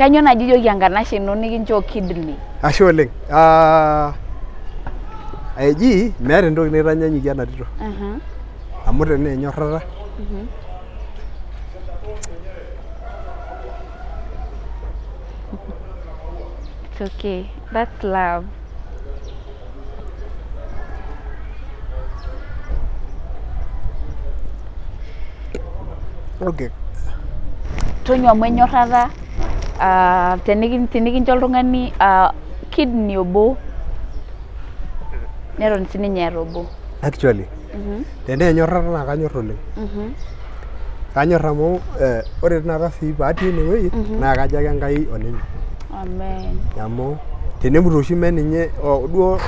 Kanyo naji joki enkanashe ino nikinchoo kidney. Ashe oleng. Eji meeta entoki naitanyanyikie ena tito. Amu tenenyorrata. It's okay. That's love. Okay. Tonyua amu enyorrata. Tenikincho oltung'ani kidney obo neton sininye eeta obo. Actually, tenenyorrata naa kanyorr oleng. Kanyorr amu ore tinakata sii paatii enewueji naa kajo ake Enkai oninye. Amen. Amu tenemut oshi ninye duo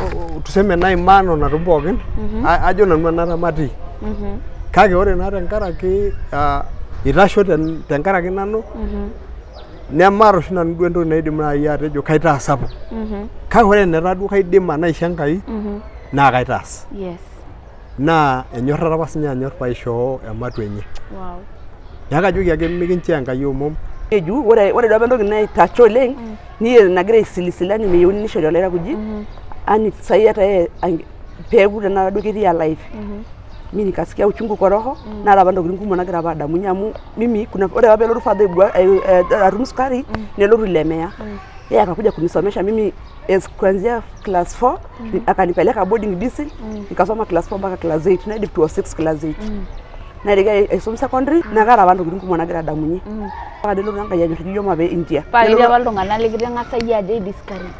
tuseme nai maana natum pookin ajo nanu enata matii. Kake ore naa tenkaraki itasho tenkaraki nanu nemaata oshi nanu duo entoki naidim nai atejo kaitaa sapuk. Kake ore enetaa duo kaidima naisho Enkai naa kaitaas. Yes. Naa enyorrata apa sinye anyorr paishoo ematua enye. Wow. Neeku kajoki ake mikinchoo Enkai omom. Eju ore duo apa entoki naitacho oleng niye nagira aisilisilani meyieuni nishori olairakuji ani sai hata peeku tenakata duo ketii alive. Mimi nikasikia uchungu kwa roho na apa ntokitin kumok nagira apa adamunye amu mimi ore apa pelotu father atum sukari nelotu ilemea. Yeye akakuja kunisomesha mimi kuanzia class 4 akanipeleka boarding busy nikasoma class 4 mpaka class 8 na dip to 6 class 8. Nairega aisom secondary nakara apa ntokitin kumok nagira adamunye. Mpaka nelotu Enkai anyorr iyiok mape India. Paketii apa iltung'anak likitang'asa yie ajo discourage.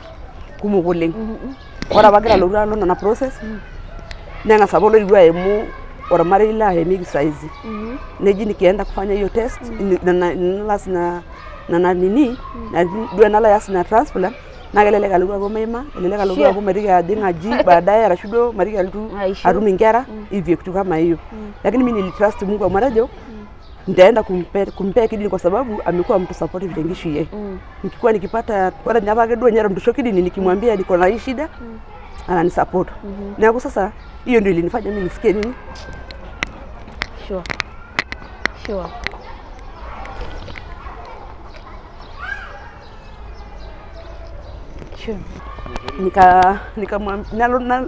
Kumok oleng. Ore apa agira alotu alo nena process neng'asa apa oloitu aimu ormarei laemieki saizi. Neji nikienda kufanya hiyo test na nini duo enalaias na transplant na kelelek alotu aaku meima elelek alotu aaku matiki ajing aji baadaye arashu duo matiki alotu atum inkera hivyo kitu kama hiyo. Lakini mimi nilitrust Mungu amu atejo nitaenda kumpea kidney kwa sababu amekuwa mtu supportive tenkishui yake. Nikikuwa nikipata ore nyapa ake duo nyara mtusho kidney nikimwambia niko na hii shida anani support. Neeku sasa hiyo ndio ilinifanya mimi nisikie nini? Sure.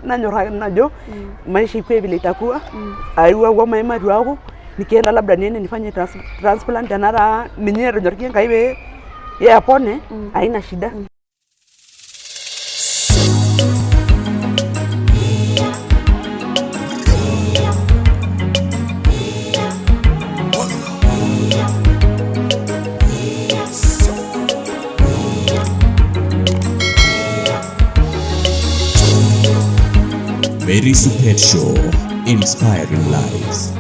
Nanyorra najo maisha ikuwe vile itakuwa aiwa kwa maimatu wangu nikienda labda niende nifanye transplant anara ninye ronyorkie Enkai we yeye apone haina shida. Mary's Pet Show, inspiring lives.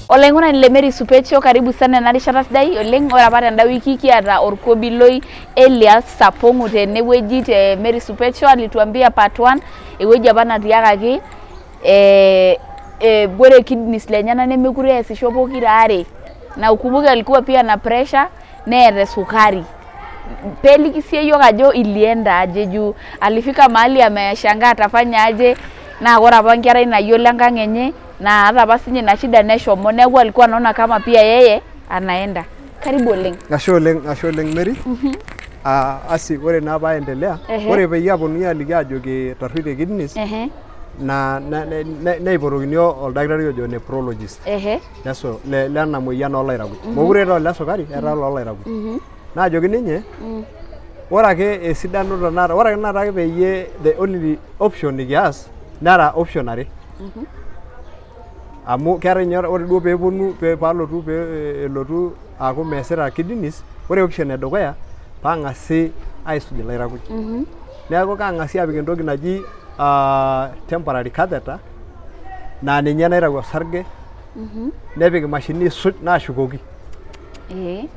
Oleng'ona ile Mary's Pet Show, karibu sana na rishata sidai oleng. Ore apa tenda wiki kiata orkobiloi Elias Sapong'u tenewueji te Mary's Pet Show alituambia part 1 ewueji apa natiakaki bore kidneys lenyana nemekure easisho pokira are na ukumbuke alikuwa pia na pressure neeta sukari. Peliki sie yoga ajo ilienda aje juu alifika mahali ameshangaa atafanya aje na ore apa nkera inayiolo enkang enye na hata basi nye na shida neshomo neeku alikuwa anaona kama pia yeye anaenda. Karibu oleng. Ashe oleng Mary. Asi ore naa paendelea ore peyie aponu aliki ajoki torrite kidneys na naiporokini oldakitari ojo nephrologist. Leso lena moyian olairakuj. Mokure etaa ole sukari etaa olairakuj. Naajoki ninye ore ake esidano tanakata ore ake naata peyie the only option nikias nara option are. Amu keetai ninye ore duo peeponu paalotu elotu aaku meesita kidneys ore option edukuya paang'asi aisuj ilairakuj. Neeku kaang'asi apik entoki naji temporary catheter naa ninye naitau osarge nepik imashini isuj naashukoki.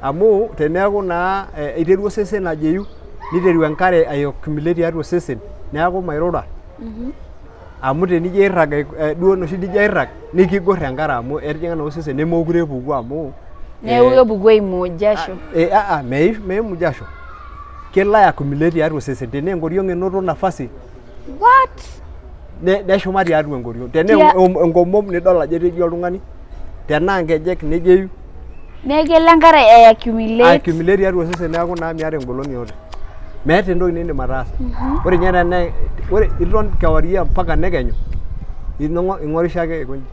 Amu teneeku naa iterua osesen ajeyu niteru enkare aiokumulate tiatua osesen neeku mairura. Amu tenijo airrag duo noshi nijo airrag nikigorr enkare amu etijing'a naa osesen nemekure epuku amu neeku kepuku eimu jasho. Meimu jasho. Kelo aiakumulate tiatua osesen tenaa enkoriong enoto nafasi. What? Neshuma tiatua enkoriong. Tenaa enkomom nidol ajo eteji oltung'ani. Tenaa nkejek nejeyu. Neeku kelo enkare accumulate tiatua osesen neeku naa miata engolon yote. Meeta entoki niindim ataasa. Ore ninye tenaa ore iton kewarie mpaka nekenyu ing'orisho ake aikonji.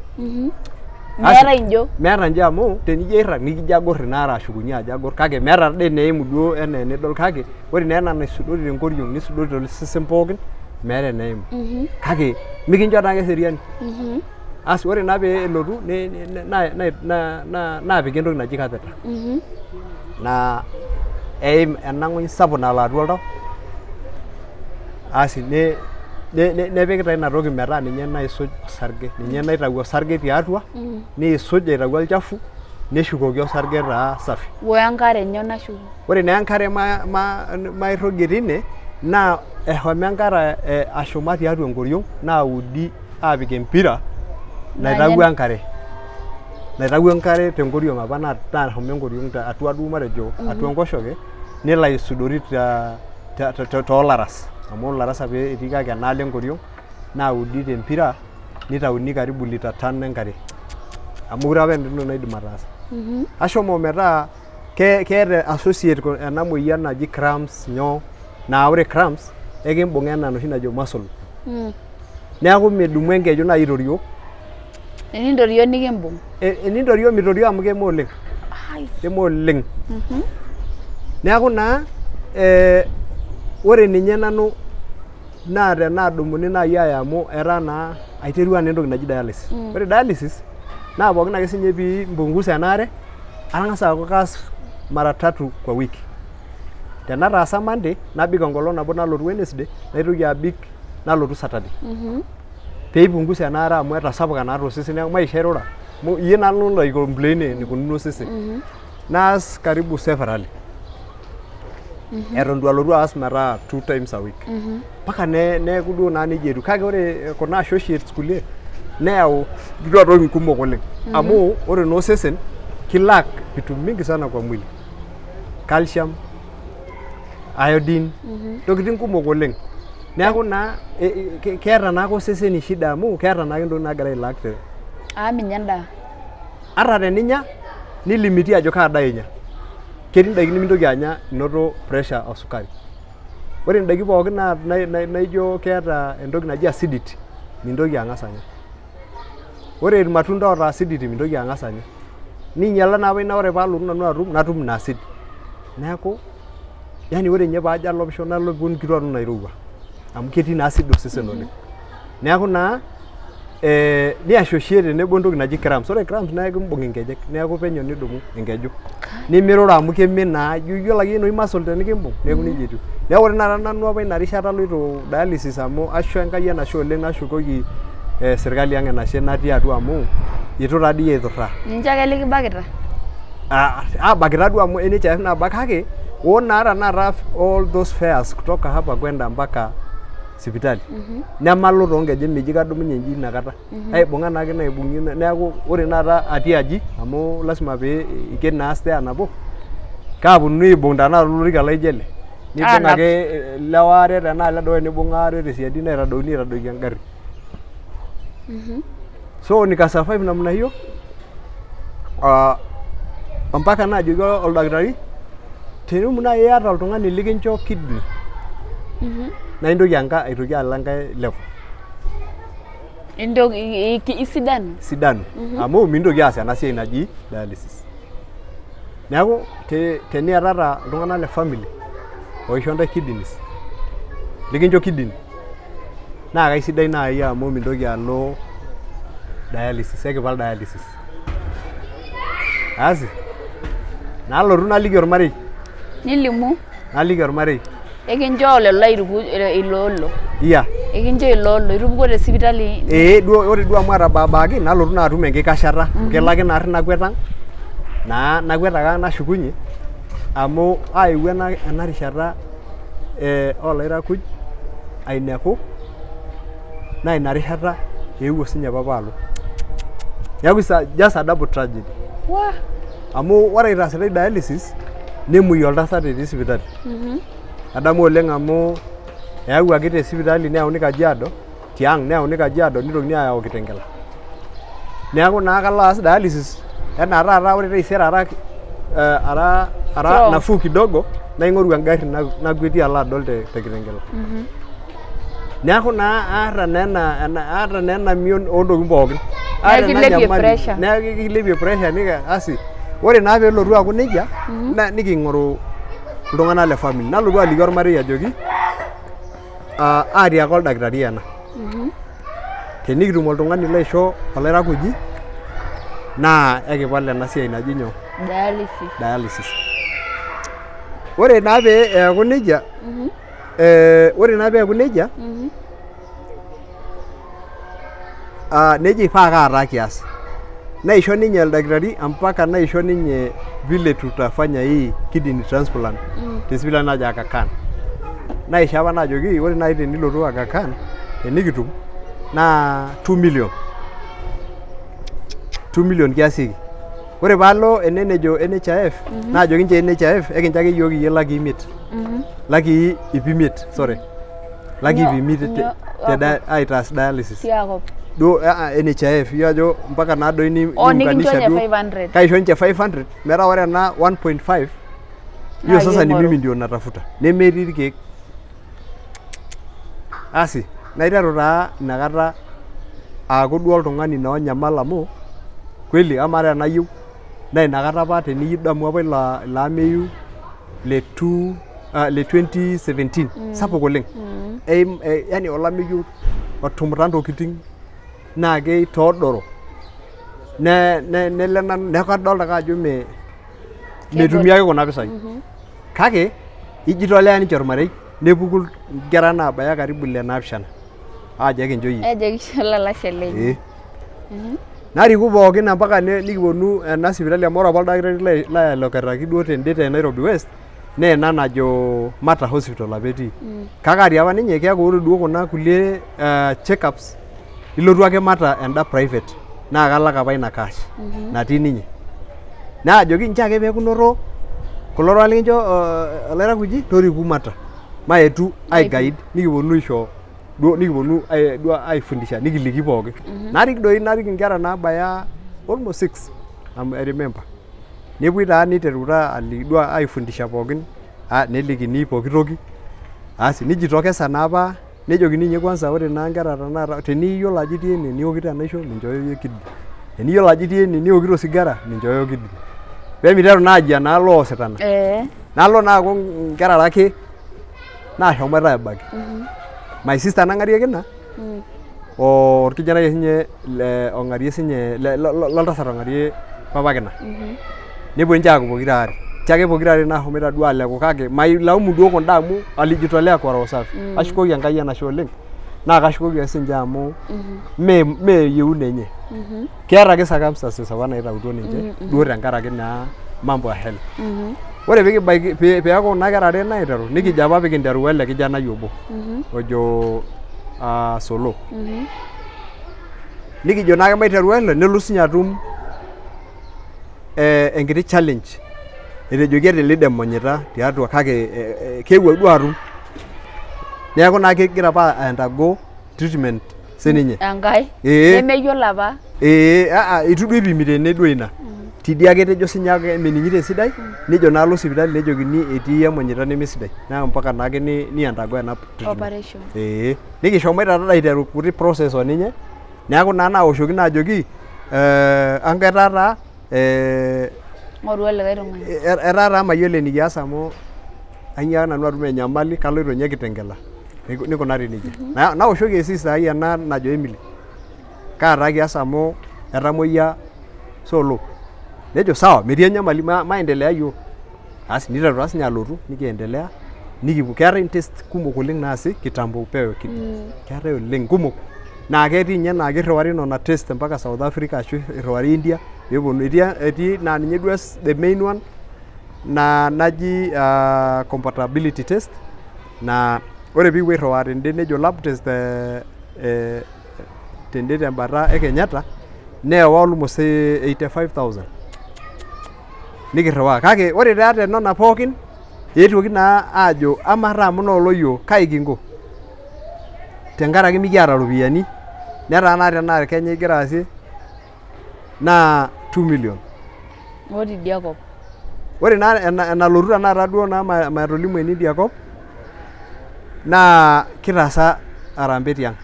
Meeta injo. Meeta injo amu tenijo airrag nikijo agorr ina are ashukunye ajo agorr kake meeta dii eneimu duo enaa enidol kake ore naa ena naisudori tenkoriong nisudori tosesen pookin meeta eneimu. Kake mikincho naake eseriani. Asi ore naa pee elotu naapiki entoki naji catheter. Naa eim ena ng'ony sapuk nalo atua oltau. Asi nepiki taa ina toki metaa ninye naisuj sarge, ninye naitau osarge tiatua, niisuj aitau olchafu, neshukoki osarge taa safi. Wenkare nyoo nashuku? Ore naa enkare mairrogie tine naa eshomo enkare ashuma tiatua enkoriong naudi aapik empira naitau enkare. Naitau enkare tenkoriong apa nashomo enkoriong atua duo matejo atua enkoshoke nelo aisudori toolaras. Amu ilaras apa etii kake enaalo enkoriong naudi tempira nitauni karibu lita 5 enkare. Amu ore apa entoki naidim ataasa. Ashomo metaa keeta associate ena moyian naji cramps nyoo naa ore cramps ekimbung enaa enoshi najo muscle. Neeku medumu enkeju nai aitorioo. Enintorioo nikimbung. Enintorioo mitorioo amu kema oleng. Kema oleng. Neeku naa ore ninye nanu naa tenaadumuni nai aaya amu etaa naa aiterua naa entoki naji dialysis. Ore dialysis naa pookin ake sinye pii impungusa enaare ang'as aaku kaas mara 3 kwa wiki. Tenataasa Monday nabik enkolong nabo nalotu Wednesday naitoki abik nalotu Saturday. Pee ipungusa enaare amu etasapuka naa tosesen neeku maisha airura. Iyie nalo aicomplain enikununo osesen. Naas karibu severally. Eton itu alotu aas metaa 2 times a week. Mpaka neeku duo naa nejia etiu. Kake ore kuna associates kulie neyau duo ntokitin kumok oleng. Amu ore naa osesen kilack vitu mingi sana kwa mwili. Calcium, iodine, ntokitin kumok oleng. Neeku naa keeta naa osesen shida amu keeta naa ntokitin naagira ailack. Minya endaa. Ata teninya nilimiti ajo kaa daa inya. Ketii ndaiki nimintoki anya inoto pressure o sukari. Ore ndaiki pookin naijo keeta entoki naji acidity mintoki ang'as anya. Ore irmatunda oota acidity mintoki ang'as anya. Ninyala naa apa ina ore paalotu nanu natum ina acid. Neeku yani ore nye paajo alopisho nalo kitu atum nairowua. Amu ketii naa acid osesen oleng. Neeku naa ni associate tenebo entoki naji cramps. Ore cramps naa kimbung inkejek neeku penyo nidumu enkeju. Nimirura amu kemen naa iyiolo ake enoshi muscle tenikimbung neeku nejia etiu. Neeku ore naa nanu apa ina rishata aloito dialysis amu asho Enkai enashe oleng nashukoki serkali ang enashe natii atua amu itu taa dii aiturraa. Ninche ake likibakita? Bakita duo amu NHIF nabak kake naa tanakata all those fares kutoka hapa kwenda mpaka sipitali. Nemalo toonkejek meji kadumunye nji inakata. Aibung'a naake naibung'i neeku ore naata atii aji amu lasima pee iken naa stair nabo kaaponunui aibung' tanakata olorika laijo ele. Nibung' ake lewa are tenaa ledukuya nibung' aare tesiadi naitadouni aitadoiki engarri. So nikasurvive namna hiyo mpaka naajoki oldakitari tenimu nai iyata oltung'ani likincho kidney naa intoki aitoki alo enkae level. Sidanu. Amu mintoki aas ena siai naji dialysis. Neeku teniatata iltung'anak le family oisho ntae kidneys likincho kidney naa kaisidai nai amu mintoki alo dialysis, ekipal dialysis. Asi nalotu naliki ormarei. Nilimu. Naliki ormarei. Ekincho lelo aituku iloolo. Iya. Ekincho iloolo itupuko te sipitali. Ore duo amu atabaaki nalotu naa atum enkikashata. Kelo ake naarri nakwetang nakwetaka nashukunye amu aewuo ena rishata olairakuj ainepu naa ina rishata eewuo sinye papa alo. Neeku just a double tragedy. Wah. Amu ore itaasitai dialysis nemuoi oltasat etii sipitali. Adamu oleng amu eyawuaki te sipitali neyauni Kajiado tiang neyauni Kajiado nitokini ayau Kitengela. Neeku naa kalo aas dialysis enaa taata ore taisere taata ara Strong. nafuu kidogo naing'oru engarri nagwetie alo adol te Kitengela. Neeku naa aata naa ena mion oontokitin pookin. Neeku kilepie pressure. Neeku kilepie pressure asi ore naa peelotu aaku nejia niking'oru iltung'anak le family nalotu aliki ormarei ajoki aatiaka oldakitari ena. Tenikitum oltung'ani laisho olairakuji naa ekipal ena siai naji nyoo? Dialysis. Ore naa pee eeku nejia, nejia ifaa kaata kias. Naisho ninye oldakitari mpaka naisho ninye vile tutafanya hii kidney transplant te sipitali naji Aga Khan. Naisho apa najoki ore naaji tenilotu Aga Khan tenikitum naa 2 million. 2 million kiasieki. Ore paalo ene nejo NHIF naajoki ninche NHIF ekincho ake yiok iyie lakii 5. Lakii 500, sorry. Lakii 500 aitaas dialysis. Duo NHIF yajo mpaka naa doi niunganisha duo. Kaisho ninche 500 metaa ore ena 1.5 hiyo sasa ni mimi ndio natafuta. Nemetii irkeek. Asi naiteru taa inakata aaku duo oltung'ani naa onyamal amu kweli ama tenayieu naa inakata apa tenidamu apa ilo ameyu le 2017 sapuk oleng. Yani olameyu otumuta ntokiting naa keitoodoro nele nanu neeku adolta ake ajo metumi ake kuna pisai. Kake ijitolea ninche ormarei nepuku nkera naabaya karibu ile 7 aajo ekincho yie. Ejo kisho lalashe lenye. Nariku pookin mpaka nikiponu ena sipitali amu ore apa oldakitari laeloketaki duo tende te Nairobi West naa ena najo Mata Hospital apa etii. Kake atii apa ninye keeku ore duo kuna kulie check-ups ilotu ake Mata enda private naa kalak apa ina cash natii ninye. Naajoki nchoo ake peekunoto kulo tung'anak likincho olairakuji toriku Mata maetu aiguide nikiponu aisho duo nikiponu duo aifundisha nikiliki pookin. Narik nkera naabaya almost 6 I remember. Nepuoi taa niteruta aliki duo aifundisha pookin nelikini pooki toki. Asi nijitokeza naa apa nejokini ninye kwanza ore naa nkera tenakata teniyiolo ajo itii ene niwokito enaisho minchooyo iyie kidney. Teniyiolo ajo itii ene niwokito osigara minchooyo kidney. Peemiteru naa aji enaalo oositana. Nalo naa aaku nkera are ake naashomoita aibaki. My sister nang'arieki ina orkijanai sinye ong'arie sinye loltasat ong'arie papa kina. Nepuo ninche aaku pokira are. Chake pokira are nashomoita duo aleku kake mailaumu duo kunda amu alijitolea kwa roho safi. Ashukoki Enkai enashe oleng naa kashukoki ake sinche amu mee yieuna enye. Keeta ake circumstances apa naitautuo ninche duo tenkaraki naa mambo ya health. Ore peeku kuna kera are naiteru nikijo apa pikinteru wele kijanai obo ojo Solo. Nikijo naake maiteru wele nelo sinye atum enkiti challenge etejoki etilid emonyita tiatua kake keewuo duo atum. Neeku naa kegira apa undergo treatment sininye. Enkai nemeyiolo apa. Itu duo ipimi tene duo ina. Tidie ake etejo sinye ake mening'ito esidai nejo naa alo sipitali nejokini etii emonyita nemesidai. Neeku mpaka naake ni undergo ena operation. Nikishomoita taa aiteru kuti process oninye. Neeku naa naoshoki naajoki etaa taa ng'oru olikae tung'ani. Etaa taa mayiolo enikias amu ainyiaka nanu atum enyamali kaloito nye Kitengela. Nikunari nejia. Naoshoki esista ai ena najo Emily. Kaata kias amu etamoyia Solo. Nejo sawa metii enyamali maendelea yiok. Asi niteru taa sinye alotu nikiendelea nikipuo keetai test kumok oleng naasi kitambo upewe kidney. Keetai oleng kumok. Naa ketii ninye naa kirriwari nona test mpaka South Africa ashu irriwari India peeponu etii naa ninye duo the main one na naji compatibility test na ore piipuo airriwaa tende nejo lab test tende tembata e Kenyatta neewa almost 85,000. Nikirriwaa kake ore taa tenona pookin eetuoki naa aajo ama taa amu nooloyiok kai kinko tenkaraki mikiata ropiyiani netaana tenaa Kenya igira aasie naa 2 million. Oti diakop. ore naa enalotu tanakata duo naa matolimu enidia kop naa kitaasa harambee tiang'.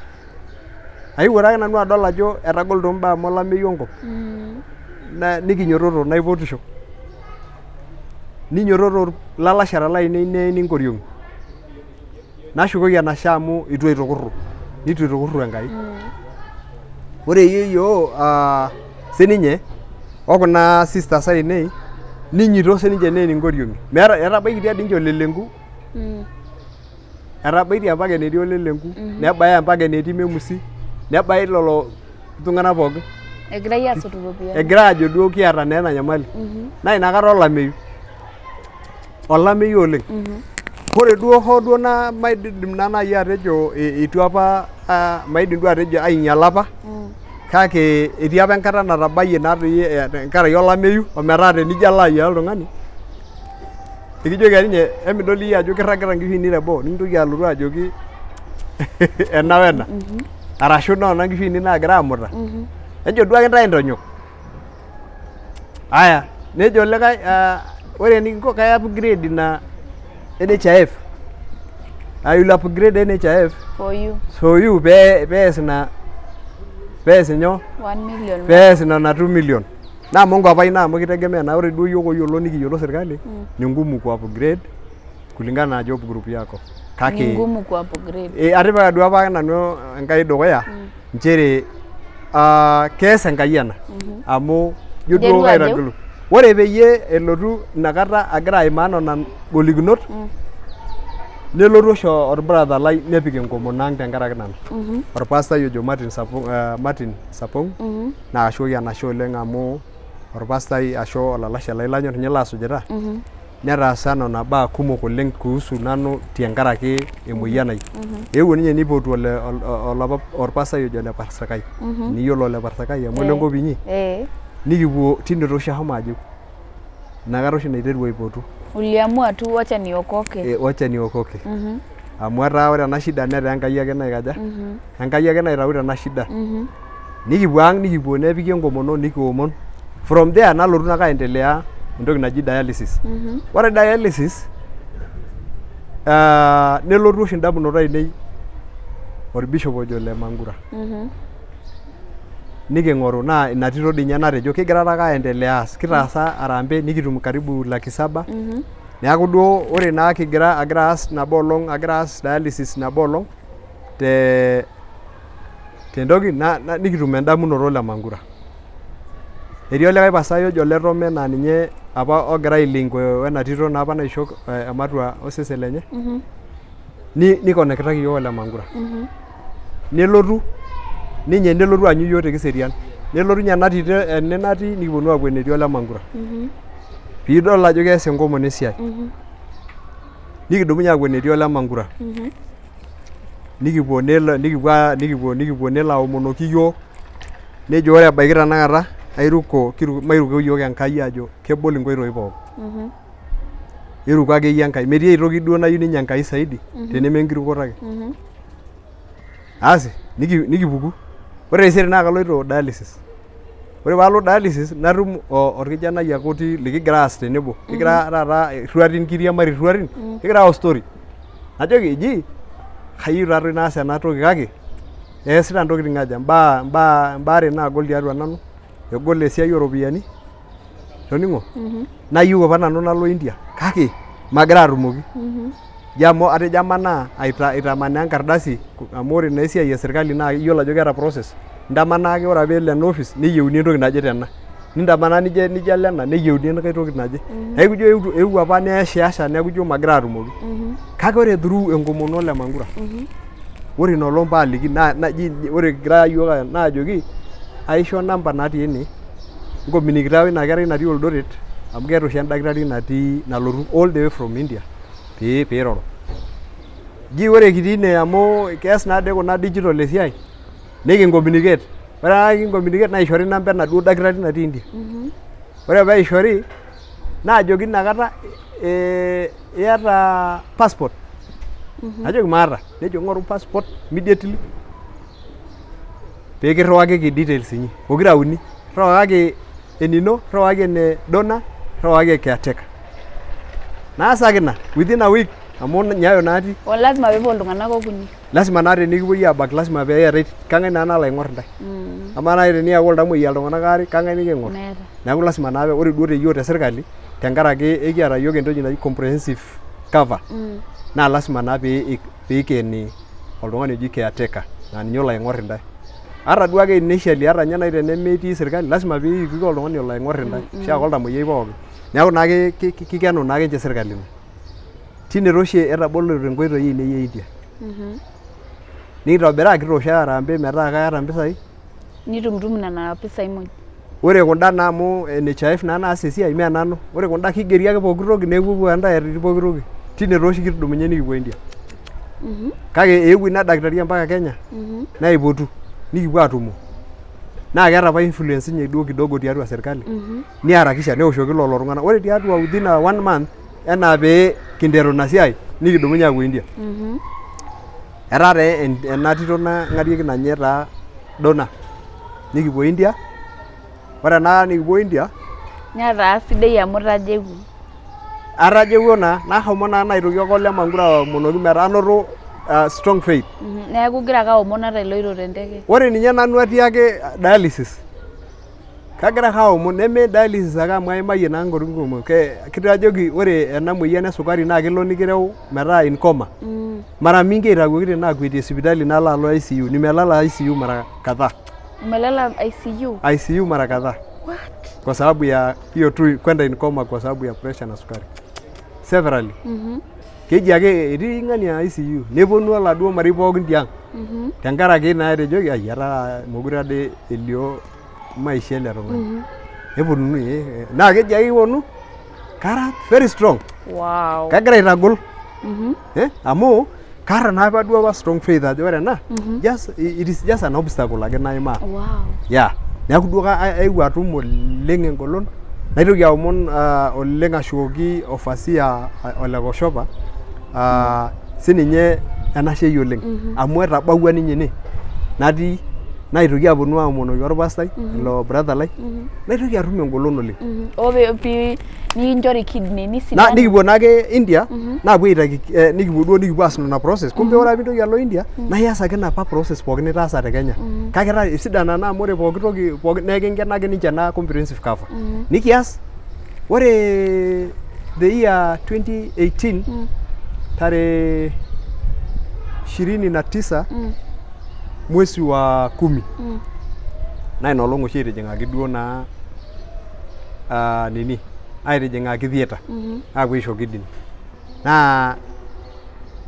Aewuo ake nanu adol ajo etagolito mbaa amu olameyu enkop. Nikinyototo naipotisho. Ninyototo lalashara lainei neeni nkoriong'i. Nashukoki enashe amu itu aitukurru. Nitu itukurru Enkai. Ore yieyio sininye okuna sisters ainei ninyito sininche neeni nkoriong'i. Etabaikitia dii ninche olelenku. Etabaitie mpaka enetii olelenku, nebaya mpaka enetii Memusi, nebaya lelo tung'anak pookin. Egirai asotu ropiyiani. Egira ajo duo kiata naa ena nyamali. Naa inakata olameyu. Olameyu oleng. Ore duo hoo duo maidim naa nai atejo itu apa maidim duo atejo ainyala apa. Kake etii apa enkata natabayie naatoi tenkaraki olameyu ometaa tenijo alo ayiaya oltung'ani nikijoki ake ninye emidol iyie ajo kirragita nkishu ainei teboo nikintoki alotu ajoki ena wena. Arashu noona nkishu ainei naagira amuta. Nejo duo ake ntae entonyok. Aya, nejo likae ore enikinko kai upgrade ina NHIF. I will upgrade NHIF for you pees ina pees nyoo 1 million. Pees ina 2 million. Na Mungu apa ina amu kitegemea na ore duo yiok oyiolo nikiyiolo serikali ni ngumu ku upgrade kulingana na job group yako. Kake Ni ngumu ku upgrade. Atipika duo apa nanu Enkai dukuya nchere kees Enkai ena amu jo duo kaitagulu. Ore peyie elotu inakata agira aimaa nena golikinot nelotu oshi orbrother lai nepik enkomono ang' tenkaraki nanu. Orpastai ojo Martin Sapong naa ashukoki enashe oleng amu orpastai ashu olalashe lai lanyor ninye laasujita netaasa nena baa kumok oleng kuhusu nanu tenkaraki emoyian ai. Eewuo ninye nipotu olapa orpastai ojo Ole Parsakai. Niyiolo Ole Parsakai amu lenkop inyi. Nikipuo tine oshi ahomo ajo inakata oshi naiteru aipotu. Uliamua tu wacha niokoke. Wacha niokoke. Amu etaa ore ena shida netaa Enkai ake naikaja. Enkai ake naitau ena shida. Nikipuo ang' nikipuo nepiki enkomono nikiomon. From there nalotu nake aendelea entoki naji dialysis. Ore dialysis nelotu oshi ndamunot ainei orbishop ojo Ole Mangura. Niking'oru naa ina tito dii ninye natejo kigira taake aendelea aas kitaasa harambee nikitum karibu 700,000. Neeku duo ore naa agira aas nabo olong' agira aas dialysis nabo olong' tentoki nikitum endamunoto Ole Mangura. Etii olikae pasai ojo Ole Tome naa ninye apa ogira ailink wena tito naa apa naishok ematua osesen lenye. Nikonekitaki yiok Ole Mangura. Nelotu ninye nelotu anyu yiok tekiserian. Nelotu nye ena tito ene natii nikiponu apuo enetii Ole Mangura. Piidol ajo kees enkomono esiai. Nikidumunye apuo enetii Ole Mangura. Nikipuo nelo aomonoki yiok nejo ore ebaiki tanakata mairuko yiok Enkai ajo kebol inkoitoi pookin. Iruko akeyie Enkai metii aitoki duo nayieu ninye Enkai saidi teneme enkirukoto ake. Asi nikipuku. Ore taisere naa kaloito dialysis. Ore paalo dialysis natum orkijanai ake otii likigira aas tenebo. Kigira taata irruatin kiriamari irruatin. Kigira aos story. Najoki ji kayieu taatoi naas ena toki kake eesita ntokitin aja mbaa are naagol tiatua nanu. Egol esiai ooropiyiani. Toning'o? Nayieu apa nanu nalo India kake magira atumoki. Jamo atejo amanaa aitamanaa enkardasi amu ore naa esiai esirkali naa iyiolo ajo keeta process. Intamanaa ake ore peelo ena office neyieuni entoki naje tena. Nintamanaa nijo alo ena neyieuni enkae toki naje. Neeku ijo eewuo apa neesha neeku ijo magira atumoki. Kake ore through enkomono Ole Mangura. Ore ina olong' paaliki naji ore kigira yiok naajoki aisho namba natii ene nkominikita wina kerai natii Eldoret amu keeta oshi endakitari nalotu all the way from India peiroro. Ji ore kitii ine amu kees naade kuna digital esiai nikinkomunicate. Ore ake kinkomunicate naishori namba enaduo dakitari natii India. Ore peishori naajoki inakata iyata passport. Najoki maata. Nejo ng'oru passport immediately peekirriwakiki details inyi pokira uni. Rriwakaki enino, rriwakaki ene donor, rriwakaki caretaker. naasaki ina within a week amu nyayo natii. O lazima peepuo iltung'anak okuni. Lazima naa tenikipoi aabak lazima peeyarai kang'ae naa nalo aing'orr ntae. Amaa nai teniyau iltamoyia iltung'anak aare kang'ae nikiing'orr? Meeta. Neeku lazima naa ore duo te yiok te sirkali tenkaraki ekiata yiok entoki naji comprehensive cover. Naa lazima naa peikeni oltung'ani oji caretaker naa ninye olo aing'orr intae. Ata duake initially ata ninye nai tenemetii sirkali lazima piikiki oltung'ani olo aing'orr intae oshiake oltamoyiai pookin. Neeku naa kikenu naake ninche sirkali ina. Tine taa oshi etabolote inkoitoi ainei e India. Nikitobiraa kitoosho harambee metaa kaata mpisai. Nitumtum nena pisai muj. Ore kunda naa amu NHIF naa naas esiai mee nanu. Ore kunda kigeri ake pooki toki nepuo endae etii pooki toki. Tine taa oshi kitudumunye nikipuo India. Kake eewuo ina daktari mpaka Kenya naipotu nikipuo aatumo. Naa keeta apa influence inye duo kidogo tiatua serikali. Niharakisha neoshoki lelo tung'anak. Ore tiatua within a 1 month enaa pee kinteru ina siai nikidumunye aapuo India. Etaa taa ena tito nang'arieki nanye taa Donna. Nikipuo India. Ore ena nikipuo India. Netaa sidai amu itajeuo. Atajeuo naa nashomo naa naitoki ake ole Mangura aomonoki metanoto strong faith. Neeku igira ake aomon ata iloito tenteke. Ore ninye nanu atii ake dialysis. Kagira ake aomon neme dialysis ake amu aimayie naa nkoting kumok. Kitajoki ore ena moyian esukari naa kelo nikireu metaa in coma. Mara mingi aitawuoki tene akwetie sipitali nalo alo ICU. Nimelala ICU mara kadhaa. Umelala ICU? ICU mara kadhaa. What? Kwa sababu ya hiyo tu kwenda in coma kwa sababu ya pressure na sukari. Severally. Keji ake etii ng'ania ICU. Neponu oladuo marei pookin tiang'. Tenkaraki naa etejoki ai etaa mokure ade elio maisha ele tung'ani. Neponunui naa keji ake kiponu kara very strong. Wow. Kagira aitagol. Amu kaata naa apa duo strong faith ajo ore ena it is just an obstacle ake naimaa. Wow. Yeah. Neeku duo aewuo atum oleng engolon. Naitoki aomon oleng ashukoki ofasia Ole Koshopa sininye enashei oleng amu etabaua ninye ene natii naitoki aponu aomonoki orpastai ilo brother lai naitoki atum engolon oleng. Ope nikinchori kidney nisidanu. Nikipuo naake India naapuo aitaki nikipuo duo nikipuo aas nena process. Kumbe ore piintoki alo India naa ias ake napa process pookin nitaasa te Kenya. Kake taa esidana naa amu ore pooki toki pookin naa kinkenaki ninche ena comprehensive cover. Nikias ore the year 2018 tarehe 29 mwezi wa 10 na ina olong' oshi aitijing'aki duo naa aitijing'aki theatre aapuo aisho kidney naa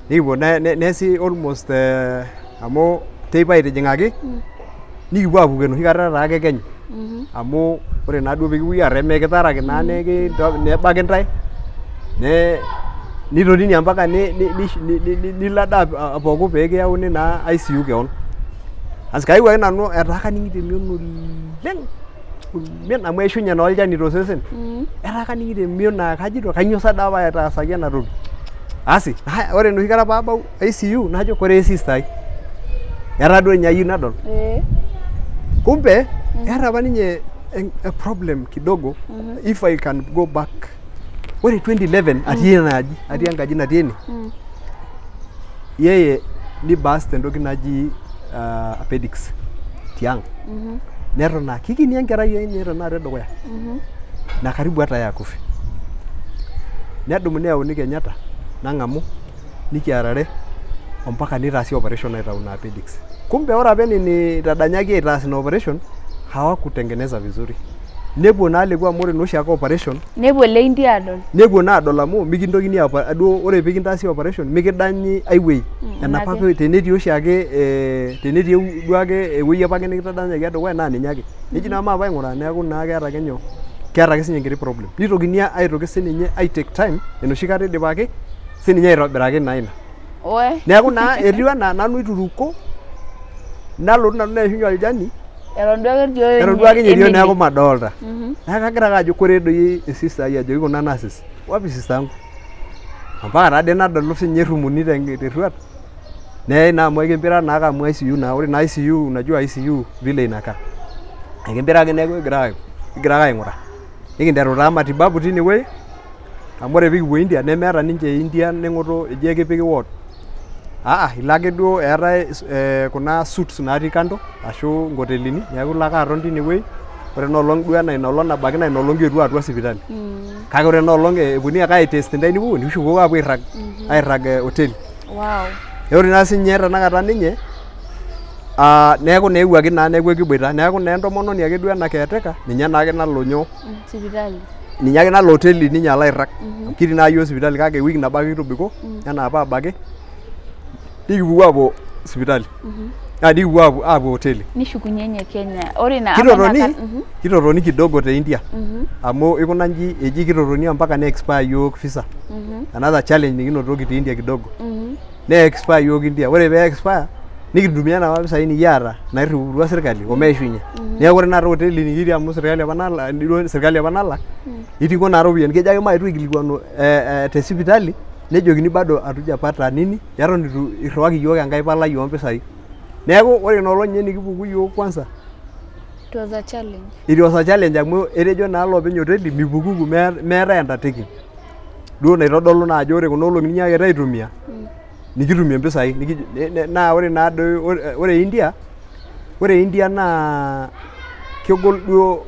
nikipuo neesi almost amu teipa aitijing'aki nikipuo aapuku enoshi kata taake Kenya amu ore naa duo pikipuoi arrep mekitaraki naa nebaki ntae nitotini mpaka nilo ade apuku pee kiyauni naa ICU keon. Asi kaewuo ake nanu etaa kaning'ito emion oleng amu eishunye naa olchani tosesen. Etaa kaning'ito emion naa kajito kanyoo sa doi apa etaasaki ena toki. Asi ore enoshi kata paabau ICU najo koree sister ai. Etaa duo ninye ayieu nadol. Kumbe eeta apa ninye a problem kidogo if I can go back. Ore 2011 atii enkaji natii ene. Yeye ni burst entoki naji appendix tiang'. Neton naa kikini enkerai enye tenakata edukuya. Na karibu hata yakufe. Nedumu neyauni Kenyatta nang'amu nikiarare ompaka nitaasi operation aitau na appendix. Kumbe ore apa nitadanyaki aitaas ina operation hawakutengeneza vizuri. Nepuo naa leku amu ore nooshi ake operation. Nepuo le India adol. Nepuo naa adol amu mikintokini duo ore pikintaasi operation mikidanyi aiwei. Enapa tenetii oshi ake tenetii duake ewuei apake nikitadanyaki edukuya naa ninye ake. Neji naa maape aing'uraa neeku naa keeta ake nyoo. Keeta ake sinye enkiti problem. Nitokini aitoki sininye take time enoshi kata idipaki sininye aitobiraki naa ina. Neeku naa etiu enaa nanu ituruko nalotu nanu neishunye olchani. Eton duake etii neeku madolta. Neeku kagira ake ajo kore doi sister ai ajoki kuna nurses. Wapi sister yangu? Mpaka tade nadolu sinye errumuni terruat. Nee naa amu ekimpira naake amu ICU naa ore naa ICU unajua ICU vile inakaa. Ekimpira ake neeku kigira ake aing'uraa. Nikinteru taa matibabu tinewuei amu ore pikipuo India nemeeta ninche India neng'oto eji kipiki ward. Ilo ake duo eetae kuna suits natii kando ashu nkotelini, neeku ilo ake aton tinewuei. Ore enoolong duo ena inoolong nabaiki naa inoolong eetuo atua sipitali. Kake ore enoolong eponunui ake aitest intae nipuopuo nishukuoko apuo airrag hoteli. Wow. Ore naa sinye tanakata ninye neeku naa eewuaki naa neeku ekiboita. Neeku naa entomononi ake duo ena caretaker ninye naake nalo nyoo? Sipitali. Ninye ake nalo hoteli ninye alo airrag. Kitii naa yiok sipitali kake ewiki nabo ake kitobiko enaa apa abaki. Nikipuo apuo sipitali. Nikipuo apuo hoteli. Nishukunyenye Kenya. Ore na kitotoni kidogo te India. Amu ikuna nji eji kitotoni mpaka ne expire yiok visa. Another challenge nikinotoki te India kidogo. Ne expire yiok India. Ore pee expire nikitumia napa pisai nikiata nairriutua sirkali omeishunye. Neeku ore naa hoteli nikitii amu sirkali apa nalak. Itiko naa ropiyiani kejo ake maetu aikilikuanu te sipitali nejokini bado hatujapata nini eton itu irriwaki yiok enkae palai ompisai. Neeku ore inoolong nye nikipuku yiok kwanza. It was a challenge. It was a challenge amu etejo naa loopeny hoteli mipukuku meetae undertaking. Duo naitodolu naa ajo ore kuna olong'i ninyaakita aitumia nikitumie mpisai. Naa ore naa ore India naa kegol duo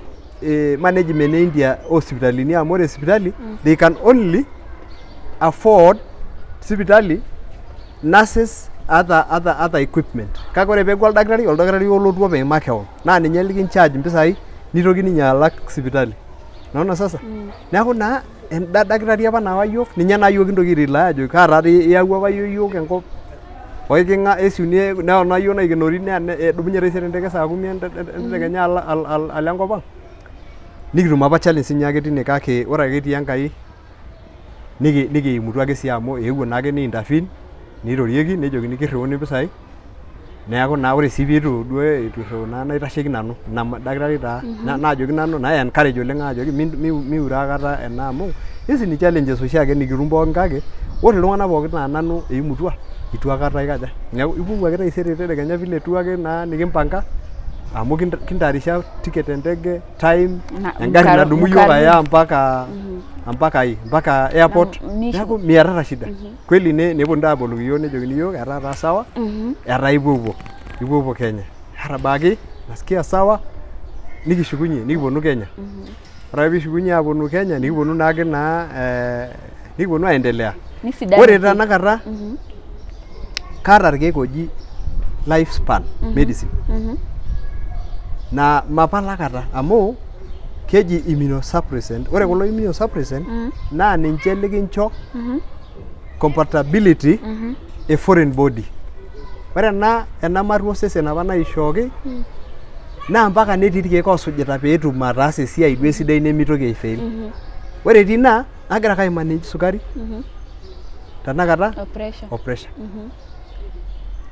management e India osipitalini amu ore sipitali they can only afford sipitali nurses other equipment. Kake ore peeku oldakitari olotu openy makeon naa ninye likincharge mpisai nitoki ninye alak sipitali. Naona sasa? Neeku naa enda dakitari apa nawa yiok ninye naa yiok kintoki airely ajo kaa taatoi iyawua apa yiok enkop oiking'a esiunie neona yiok naikenori edumunye taisere enteke saa 10 entedekenya alo enkop ang'. Nikitum apa challenge sinye ake tine kake ore ake etii Enkai nikiimutua ake sii amu eewuo naake ni intervene nirorieki nejokini kirriuni mpisai. Neeku naa ore sii piitu duo irriu naa naitasheki nanu ina dakitari taa naajoki nanu na encourage oleng ajoki miure aikata ena amu hizi ni challenges oshiake nikitum pookin kake ore iltung'anak pookin naa nanu eimutua itu aikata aikaja. Neeku ipuopuo ake taisere tedekenya vile etiu ake naa nikimpanga amu kintayarisha ticket enteke time engarri nadumu yiok aya mpaka airport. Neeku miatata shida. Kweli neponu taa apoloki yiok nejokini yiok etaa sawa. Etaa ipuopuo Kenya. Etabaki nasikia sawa nikishukunye nikiponu Kenya. Ore pishukunye aponu Kenya nikiponu naake naa nikiponu aendelea. Ore tanakata kaata irkeek oji life span medicine. Na mapal aikata amu keji immunosuppressant. Ore kulo immunosuppressant naa ninche likincho compatibility e foreign body. Ore ena matua osesen apa naishooki naa mpaka netii irkeek osujita peetum ataasa esiai duo esidai nemitoki aifail. Ore etii ina nagira ake aimanage sukari tanakata o pressure.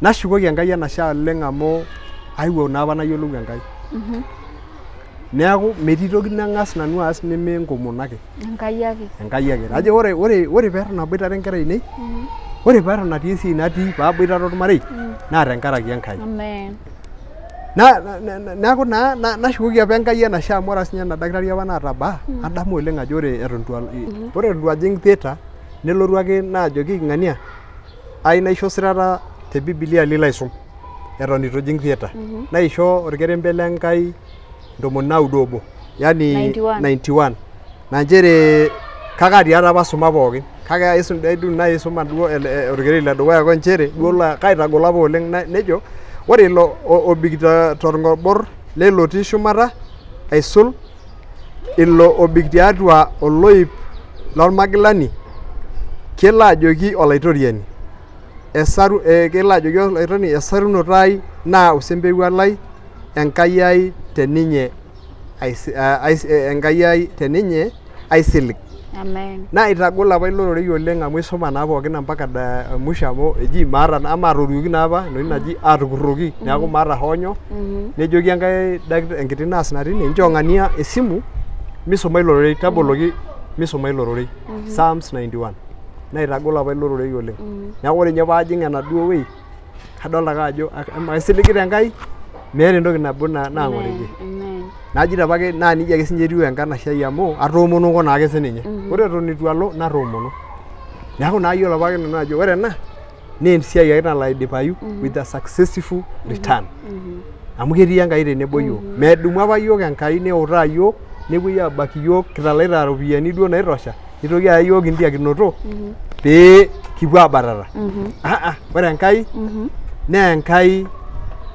Nashukoki Enkai enashe oleng amu aewuo naa apa nayiolou Enkai. Neeku metii toki nang'as nanu aas neme enkomono ake. Enkai ake. Ajo ore peeton aboitare nkera ainei, ore peeton atii esiai natii paaboitare ormarei naa tenkaraki Enkai. Amen. Neeku naa nashukoki apa Enkai enashe amu ore sinye ena dakitari apa naatabaa adamu oleng ajo ore eton itu ajing theatre nelotu ake naajoki ng'ania ai naisho sirata te Biblia lilo aisum eton itu ijing theatre. Naisho orkerembe lenkai 91 yani 91 na nchere kake atiata apa suma pookin kake aisun naisuma duo orkerembe ledukuya ko nchere duo kaitagolo apa oleng nejo ore ilo obik torng'obor lelotii shumata aisul ilo obik tiatua oloip lormagilani kelo ajoki olaitoriani kelo ajoki olaitoriani esarunoto ai naa osembewua lai Enkai ai teninye aisilig. Amen. Na itagol apa ilo rorei oleng amu isuma naa pookin mpaka mwisho amu eji maata ama atorioki naa apa entoki naji atukurroki neeku maata honyo. Nejoki Enkai enkiti naas natii ine nchoo ng'ania esimu misuma ilo rorei taboloki misuma ilo rorei Psalms 91. Naitagol apa ilo rorei oleng. Neeku ore nye paajing enaduo wei kadolta ake ajo esiligita Enkai meeta entoki nabo naang'oriki. najito apake naa nijia ake sinye etiu enkanashe ai amu atoomonoko naake sininye. Ore eton itu alo natoomono. Neeku naa yiolo apake nanu ajo ore ena naa esiai ake nalo aidipayu with a successful return. Amu ketii Enkai tenebo yiok. Medumu apa yiok Enkai neutaa yiok nepuoi aabaki yiok kitalaita iropiyiani duo naitosha nitoki aya yiok entiakinoto pee kipuo aabatata. Ore Enkai naa Enkai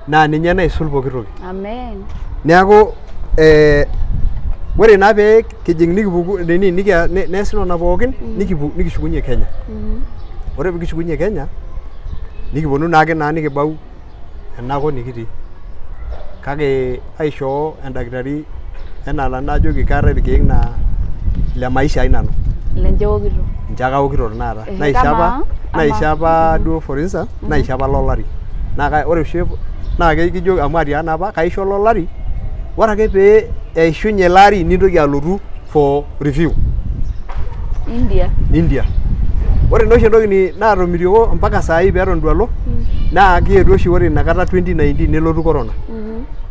naa ninye naisul pooki toki. Amen. Neeku ore naa pee kijing nikipuku neesi nena pookin nikishukunye Kenya. Ore pee kishukunye Kenya nikiponu naake naa nikibau enakop nikitii. Kake aishoo endakitari enaa najoki kaata irkeek naa le maisha ai nanu. Lenche wokito. Nche ake awokito tenakata. Naisho apa duo for instance naisho apa lolari. Naa ore oshi naa kijo amu atiana apa kaisho lolari. Ore ake pee eishunye ele ari nintoki alotu for review. India. Ore naa oshi entoki naatomitio mpaka saai peeton itu alo naa kietuo oshi ore inakata 2019 nelotu corona.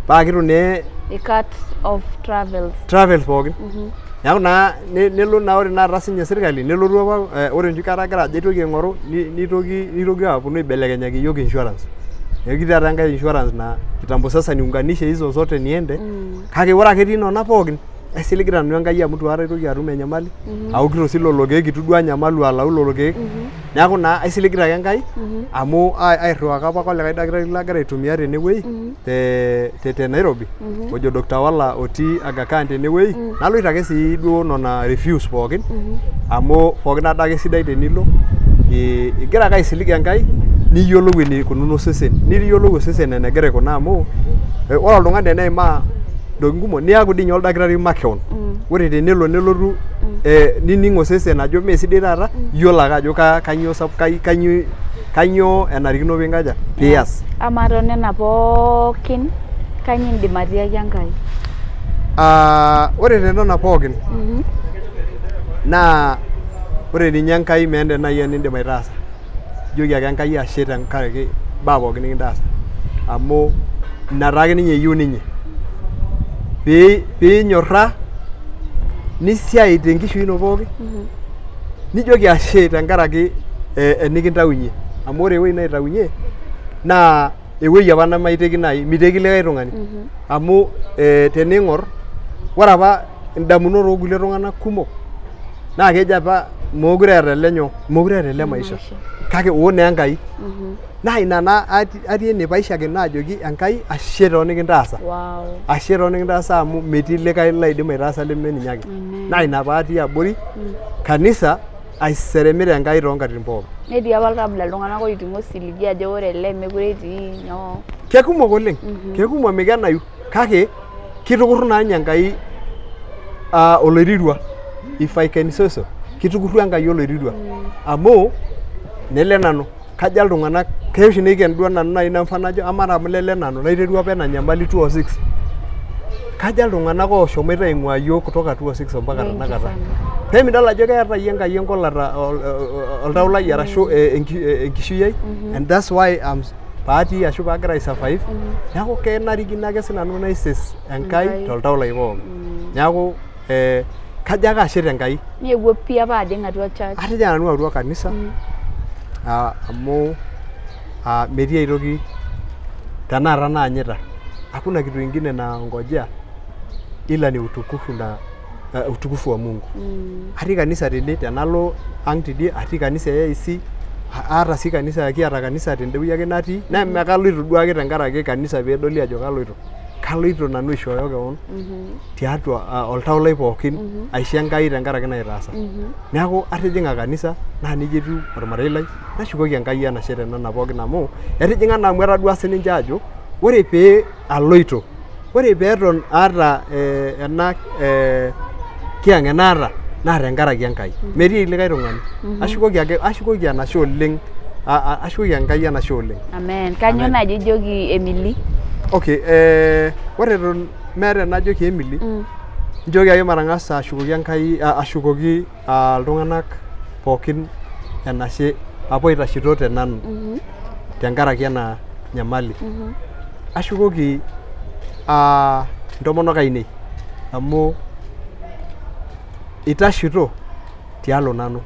Paa kitu naa cut of travels pookin. Neeku naa nelo naa ore naata sinye sirkali nelotu apa ore enoshi kata agira ajo aitoki aing'oru nitoki aponu aibelekenyaki yiok insurance. Neeku kitii taata enkae insurance naa kitambo sasa niunganishe hizo zote niende. Kake ore ake etii nena pookin aisiligita nanu Enkai amu itu aikata aitoki atum enyamali. Aokito sii lelo keek itu duo anyamalu alau lelo keek. Neeku naa aisiligita ake Enkai amu airriwaka apa olikae dakitari lagira aitumia tenewuei te Nairobi ojo Dr. Wala otii Aga Khan tenewuei. Naloito ake sii duo nena reviews pookin amu pookin adake sidai tenilo. Igira ake aisilig Enkai niyiolou enikununo osesen. Niyiolou osesen enegira aikuna amu ore oltung'ani teneimaa ntokitin kumok niaku dii ninye oldakitari makeon. Ore tenelo nelotu nining osesen ajo mee sidai taata yiolo ake ajo kanyoo enarikino piinkaja pias. Amaa tonena pookin kanyoo indim atiaki Enkai? Ore tenena pookin naa ore ninye Enkai meeta naaji enindim aitaasa. Ijoki ake Enkai ashe tenkaraki baa pookin nikintaasa amu ina taake ninye eyieu ninye piinyorra nisiai tenkishui ino pookin nijoki ashe tenkaraki enikintaunyie amu ore ewuei naitaunyie naa ewuei apa nemaiteki naaji miteki likae tung'ani amu tening'orr ore apa indamunot ookulie tung'anak kumok naa kejo apa mookure eeta ele maisha kake oo naa Enkai. Naa ina naa atii ene paishaki naajoki Enkai ashe toonikintaasa. Ashe toonikintaasa amu metii likae laidim aitaasa leme ninye ake. Naa ina paatii abori kanisa aiseremita Enkai toonkatitin pookin. Netii apa ilkabila iltung'anak oiting'o osiligi ajo ore ele mekure etii nyoo. Kekumok oleng. Kekumok mikenayu kake kitukurru naa ninye Enkai oloirirua if I can say so. Kitukurru Enkai oloirirua amu nele nanu kaja iltung'anak keoshi neiken duo nanu naaji namfano ajo amaa amu lele nanu naiterua apa ena nyamali 206. Kaja iltung'anak ooshomoita aing'ua yiok kutoka 206 mpaka tanakata. Peemidol ajo keeta yie Enkai enkolata oltau lai arashu enkishui ai and that's why paatii ashu paagira aisurvive. Neeku kenarikino ake sinanu naisis Enkai toltau lai pookin. Neeku kajo ake ashe Enkai. Niewuo pii apa ajing atua church. Atijing'a nanu atua kanisa amu metii ai toki tenakata naanyita. Hakuna kitu ingine naongojea ila ni utukufu wa Mungu. Atii kanisa tene tenalo ang' tidie, atii kanisa e AIC, aata sii kanisa kiata kanisa tendewuei ake natii. Neme kaloito duo ake tenkaraki kanisa peedoli ajo kaloito. Kaloito nanu aishooyo keon tiatua oltau lai pookin aisho Enkai tenkaraki naitaasa. Neeku atijing'a kanisa naa nejia etiu ormarei lai nashukoki Enkai enashe tenena pookin amu etijing'a naa amu etadua sininche ajo ore pee aloito, ore peeton aata ena kiang'en naa tenkaraki Enkai. Metii likae tung'ani. Ashukoki enashe oleng. Ashukoki Enkai enashe oleng. Amen. Kanyoo naaji ijoki Emily? Okay, ore eton meeta enajoki Emily, njoki ake matang'asa ashukoki Enkai ashukoki iltung'anak pookin enashe apa oitashito tenanu tenkaraki ena nyamali. Ashukoki intomonok ainei amu itashito tialo nanu.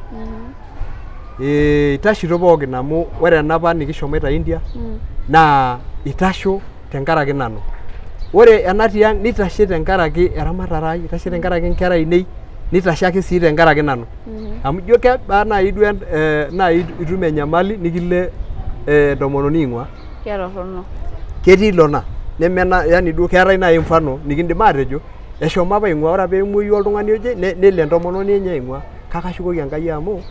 Itashito pookin amu ore enapa nikishomoita India naa itasho tenkaraki nanu. Ore ena tiang nitashe tenkaraki eramatare ai, itashe tenkaraki nkera ainei, nitashe ake sii tenkaraki nanu. Amu ijo kebaa nai duo nai itum enyamali nikile entomononi ing'ua. Ketorrono. Ketii lona nemena yani duo keetai nai mfano nikindim atejo eshomo apa aing'ua, ore peemuoyu oltung'ani oje nelo entomononi enye aing'ua, kake ashukoki Enkai amu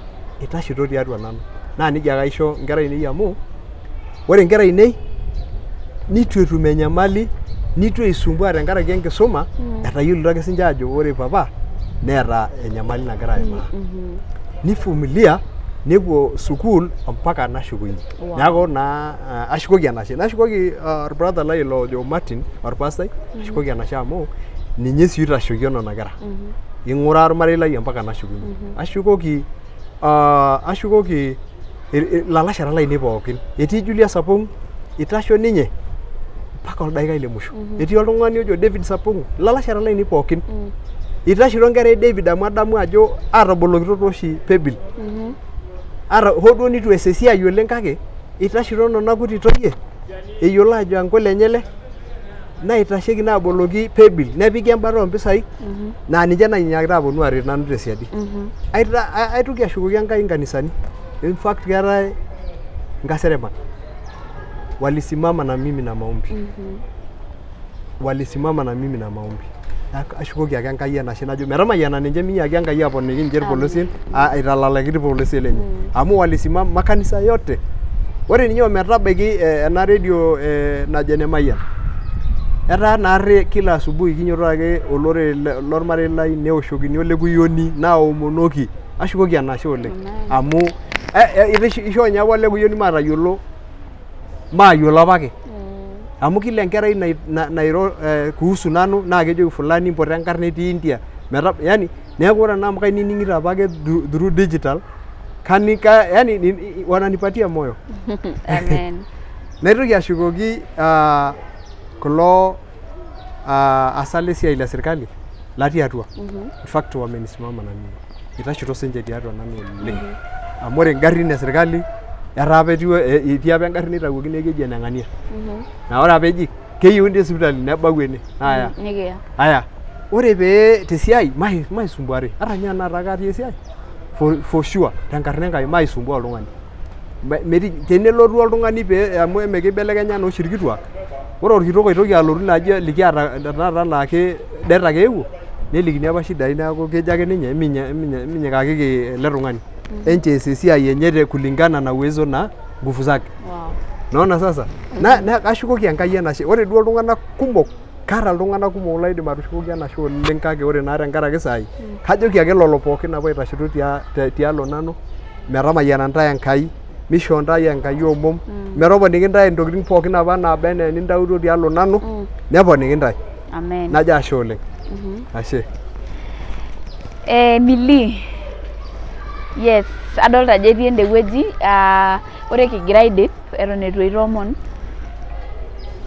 itashito tiatua nanu. Naa nejia ake aisho nkera ainei amu ore nkera ainei nitu etum enyamali, nitu eisumbua tenkaraki enkisuma, etayiolito ake sinche ajo ore papa neeta enyamali nagira aimaa. Nivumilia nepuo sukuul mpaka nashukunye. Neeku naa ashukoki enashe. Nashukoki brother lai lojo Martin orpastai, ashukoki enashe amu ninye sii oitashokio nena kera. Ing'uraa ormarei lai mpaka nashukunye. Ashukoki ilalashera lainei pookin. Etii Julius Sapong, itasho ninye mpaka oldakikai le musho. Etii oltung'ani ojo David Sapong, ilalashera lainei pookin. Itashito nkera e David amu adamu ajo atabolokito tooshi Pebil. Hoo duo nitu ees esiai oleng kake itashito nena kuti toyie eyiolo ajo uncle enye ele naitasheki naaboloki Pebil nepiki embata oompisai naa ninche nainyakita aponu aaret nanu tesiadi. Aitoki ashukoki Enkai nkanisani. In fact keetai Nkasereman walisimama na mimi na maombi. Walisimama na mimi na maombi. Ashukoki ake Enkai enashe najo metamayiana ninche minyiaki Enkai aponiki ninche irpolosien aitalalaki irpolosien lenye. Amu walisimama makanisa yote. Ore ninye ometabaiki ena radio najo ene Mayian. Etaa naarri kila asubuhi kinyototo ake olorere lormarei lai neoshokini olekuyioni naomonoki. Ashukoki enashe oleng. Amu ishoo nye apa olekuyioni maatayiolo maayiolo apake. Amu kila enkerai nairo kuhusu nanu naa kejoki fulani mpote enkarna etii India. Yani neeku ore ena amu kainining'ito apake through digital yani wananipatia moyo. Amen. Naitoki ashukoki kulo asale esiai le serikali latii atua. In fact wamenisimama na mimi. Itashito sinche tiatua nanu oleng. Amu ore ngarrin e serikali etaa apa etii apa engarri naitawuoki nekeji eneng'ania. Naa ore apa eji keyieuni sipitali nebau ene. Nikiya. Aya. Ore pee tesiai maisumbuare. Ata ninye enakata katii esiai. For sure tenkarna Enkai maisumbua oltung'ani. Tenelotu oltung'ani pee amu emekibelekenya nooshi irkituak. Ore orkitok oitoki alotu naaji likiata taata naa det ake eewuo nelikini apa shidai neeku kejo ake ninye minyikakiki ele tung'ani. Enche ees esiai enye kulingana na uwezo na nguvu zake. Naona sasa na kashukoki Enkai enashe. Ore duo iltung'anak kumok kaata iltung'anak kumok laidim atushukoki enashe oleng kake ore naa tenkaraki saai kajoki ake lolo pookin apa itashito tialo nanu metamayiana ntae Enkai misho ntae Enkai omom metoponiki ntae ntokitin pookin apa naaba enaa enintautuo tialo nanu neponiki ntae. Amen. Najo ashe oleng. Ashe. Mili. Yes, adolta ajo etii ende wueji ore kigira aidip eton eitu aitoomon.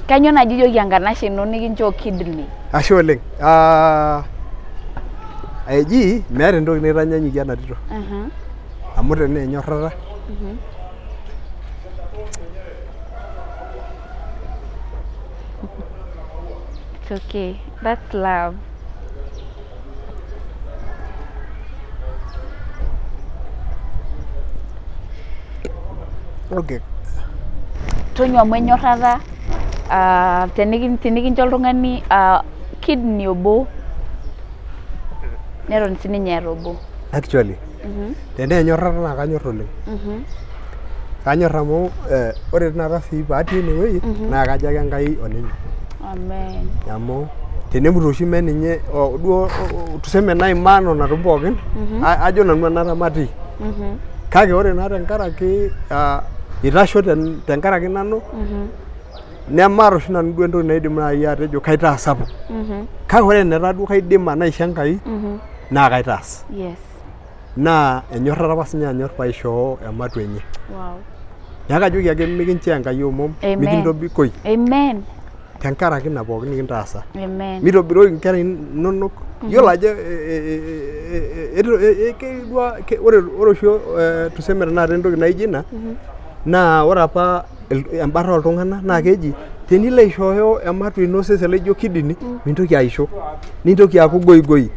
Kanyoo naji ijoki enkanashe ino nikinchoo kidney? Ashe oleng. Eji meeta entoki naitanyanyukie ena tito. Amu tenaa enyorrata. It's okay. That's love. Okay. Tonyua amu enyorrata tenikincho oltung'ani kidney obo neton sininye eeta obo. Actually, tenaa enyorrata naa kanyorr oleng. Kanyorr amu ore tinakata sii paatii enewueji naa kajo ake Enkai onenye. Amen. Amu tenemut oshi mee ninye duo tuseme naimaa nena tokitin pookin ajo nanu enata matii. Kake ore naa tenkaraki itasho tenkaraki nanu nemaata oshi nanu duo entoki naidim naaji atejo kaitaa sapuk. Kake ore enetaa duo kaidima naisho Enkai naa kaitaas. Yes. Naa enyorrata apa sinye anyorr paishoo ematua enye. Wow. Neeku kajoki ake mikinchoo Enkai omom mikintobikoi. Amen. tenkaraki ina pookin nikintaasa. Amen. Mitobiroki nkera inonok. Yiolo ajo ore oshi tuseme tenakata entoki naijo ina naa ore apa embata oltung'anak naa keji tenilo aishooyo ematua ino osesen laijo kidney mintoki aisho nintoki aaku goigoi.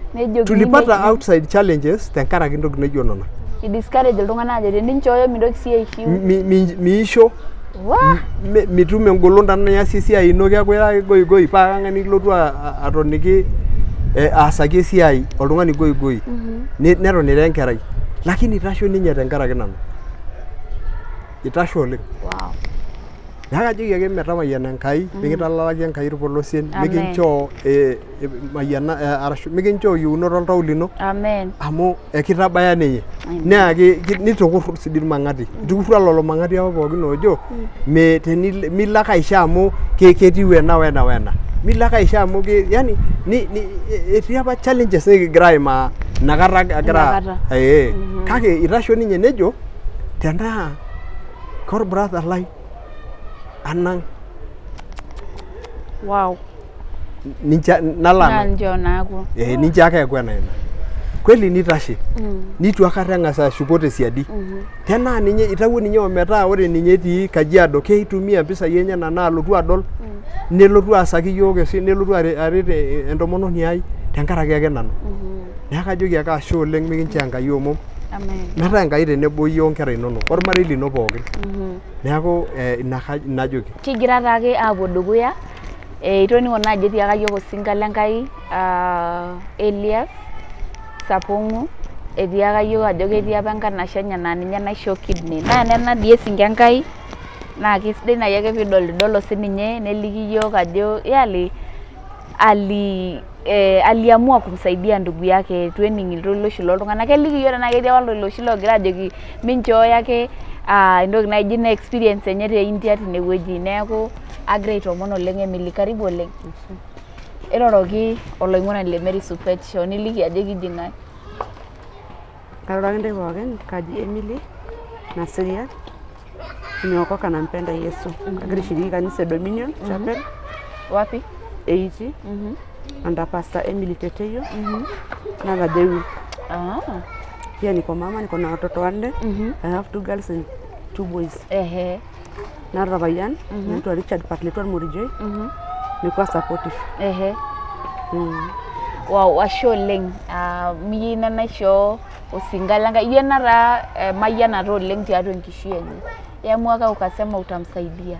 Tulipata outside challenges tenkaraki ntoki naijo nena. I-discourage iltung'anak ajo teninchooyo mintoki sii aishiu. Miisho. Mitum engolon teniasie esiai ino keeku ira goigoi paa kang'ae nikilotu atoniki aasaki esiai oltung'ani goigoi neton ira enkerai lakini itasho ninye tenkaraki nanu. Itasho oleng. Wow. Neeku kajoki ake metamayiana Enkai mikintalalaki Enkai irpolosien mikinchoo mayiana arashu mikinchoo yiunot oltau lino. Amen. Amu ekitabaya ninye. Naa nitukurr sii irmang'ati. Itukurrua lelo mang'ati apa pookin oojo milo ake aisho amu ketiu ena wena wena. Milo ake aisho amu yani etii apa challenges nikigira aimaa inakata agira kake itasho ninye nejo tenaa brother lai anang. Wow. Ninche nalana. Nanjo naaku. Ninche ake ekwena ina. Kweli nitashe. Nitu akata eng'asa ashuko tesiadi. Tenaa ninye itawuo ninye ometaa ore ninye etii Kajiado keitumia mpisai enyenak naalotu adol nelotu aasaki yiok nelotu aret entomononi ai tenkaraki ake nanu. Neeku kajoki ake ashe oleng mikincho Enkai omom. Amen. Metaa Enkai tenebo iyie onkera inonok ormarei lino pookin. Neeku ina joki. Kigira taake aapuo dukuya. Itoning'o naaji etiaka yiok osinka lenkai Elias Sapong'u etiaka yiok ajo ketii apa enkanashe enye naa ninye naisho kidney. Naa nena dii esinka Enkai naa kisidai naaji ake piidol sininye neliki yiok ajo aliamua kumsaidia ndugu yake itu ening iltoloshi loltung'anak. Keliki yiok tenaa ketii apa iltoloshi loogira ajoki minchooyo ake entoki naijo ina experience enye te India tinewueji. Neeku agira aitoomon oleng Emily, karibu oleng. Iroroki oloing'oni le Mary Supet Show niliki ajo kiji ng'ae. Karoraki ntae pookin kaji Emily Nasiria nimeokoka nampenda Yesu. Kagira aishiriki kanisa Dominion Chapel. Wapi? 80. Under Pastor Emily Teteyo. Na Dewi. Pia niko mama, niko na watoto 4. I have 2 girls and 2 boys. Na Rabayan, naitwa Richard Patleton Murijoi. Niko supportive. Wow, ashe oleng. Miyina naisho osinka lenkai. Iye nara mayianata oleng tiatua enkishui enye. Iamua ukasema utamsaidia.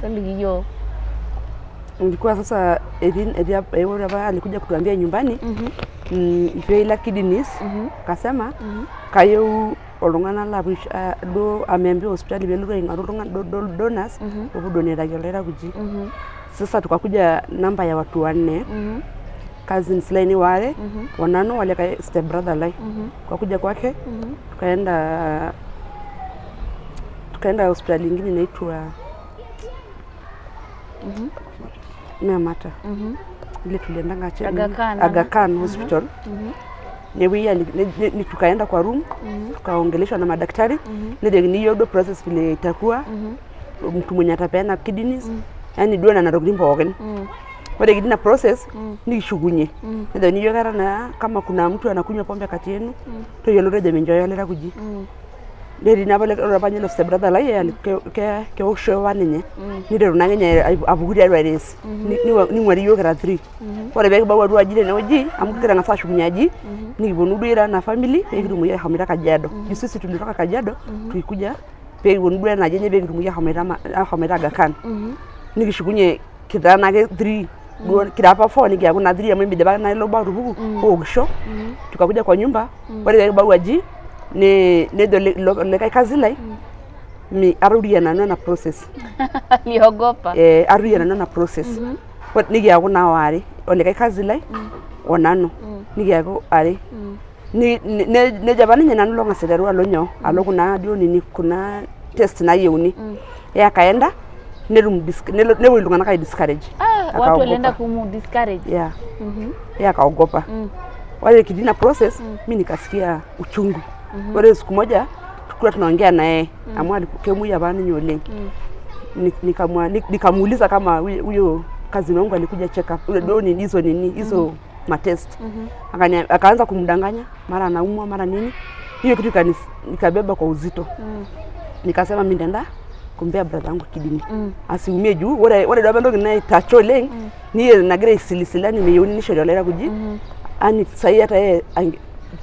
Toliki yiok. Nilikuwa sasa ewo hapa alikuja kutuambia nyumbani ifaila kidneys kasema kayieu oltung'anak lapush do ameambia hospitali pelotu aing'oru iltung'anak donors opuo donetaki olairakuji. Sasa tukakuja namba ya watu 4 cousins laini wale wanano wale step brother lai tukakuja kwake tukaenda hospitali nyingine inaitwa Mata. Ile tuliendanga Aga Khan Hospital. Ni tukaenda kwa room tukaongeleshwa na madaktari ndio niyo process vile itakuwa mtu mwenye atapeana kidneys yani duana na rogimbo organ. Wale kidina process nikishugunye. Ndio niyo gara na kama kuna mtu anakunywa pombe kati yenu to yolo de menjoya lera kuji. Ndio nabale rabanye step brother lai yani ke osho waninye ndio runangenya abuguri always ni ngwari yo gara 3 wale beke bawa duwa jile na oji amukira ngasa shugunyaji ni bonudira na family begirumu ya hamira Kajiado sisi tulitoka Kajiado tuikuja bonudira na jenye begirumu ya hamira Aga Khan nikishugunye kidana ke 3 kirapa 4 nikiaku na 3 amembe deba na loba rubuku ogisho tukakuja kwa nyumba wale beke bawa ji ne le kazi lai mi arudia na process liogopa arudia na process what nigia kuna wari ole kazi lai onano nigia ko are ne jabani nyana longa sederu alonyo alokuna dio nini kuna test na yeuni ya kaenda ne wilungana kai discourage watu walienda kumu discourage ya kaogopa wale kidina process mimi nikasikia uchungu. Wale siku moja tukua tunaongea naye amwa kemuya bani nyoleng. nikamuuliza kama huyo kazi wangu alikuja check up ndio hizo matest. Akaanza kumdanganya mara anaumwa mara nini. Hiyo kitu nikabeba kwa uzito. Nikasema mimi ndenda kumpea brother yangu kidini. Asiumie juu ore dobe ndo gina tacho leng ni nagira isilisilani meyonisho dolera kuji. Ani sai hata yeye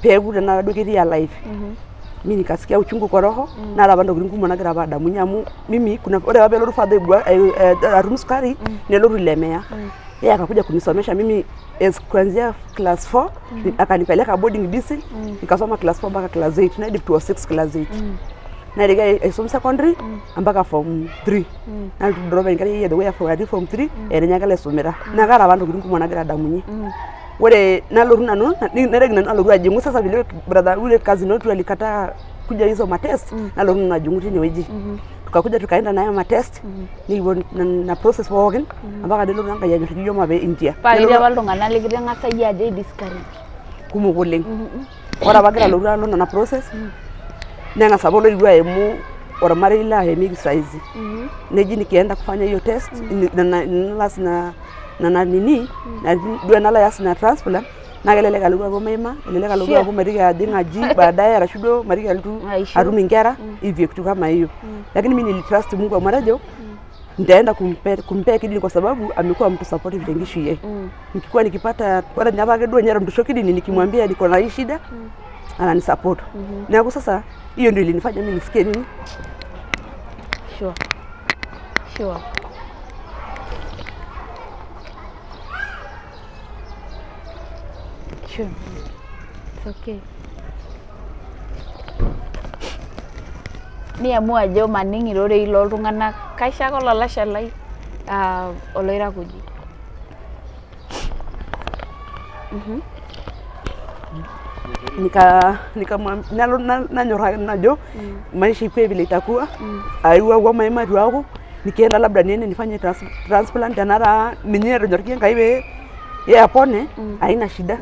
pegu na dokiti ya life. Mimi nikasikia uchungu kwa roho na rabando ngumu nagira bada munyamu mimi kuna ore wabe lolu father bwa arumskari ne lolu lemea. Yeye akakuja kunisomesha mimi kuanzia class 4 akanipeleka boarding DC nikasoma class 4 mpaka class 8 na hadi to 6 class 8 na ile some secondary mpaka form 3 na drop ngari yeye the way for form 3 nyakale somera na gara bantu ngumu nagira damunye wale naloru nano neregna naloru ajingu sasa vile brother ule kazi notu alikataa kuja hizo matest naloru na junguti ni weji tukakuja tukaenda nayo matest ni na process wogen ambaka delo nanga ya nyotiyo mabe India pa ile baldo ngana ligire ngasa ya je discourage kumuguleng ora bagira loru alo na process nanga sabolo ilwa emu ora marila hemi size neji nikienda kufanya hiyo test na nini na dua nala yasina transplant na gelele kalugwa go mema gelele kalugwa go mariga dinga ji baadaye arashudo mariga tu arumi ngera hivyo kitu kama hiyo. Lakini mimi nilitrust Mungu wa marajo nitaenda kumpea kidini kwa sababu amekuwa mtu supportive tengishu yeye. Nikikuwa nikipata wala nyaba gedwa nyara mtu kidini nikimwambia niko na hii shida anani support. Na kwa sasa hiyo ndio ilinifanya mimi nisikie nini? Sure. It's okay. Ni amua jo maningi rore ilo ltung'ana kaisha ko lalasha lai oloira kuji. Nanyora najo maisha ipe vile itakuwa aiwa kwa maima wako nikienda labda niende nifanye transplant nara ninyero nyorkie ngaiwe yeye apone haina shida.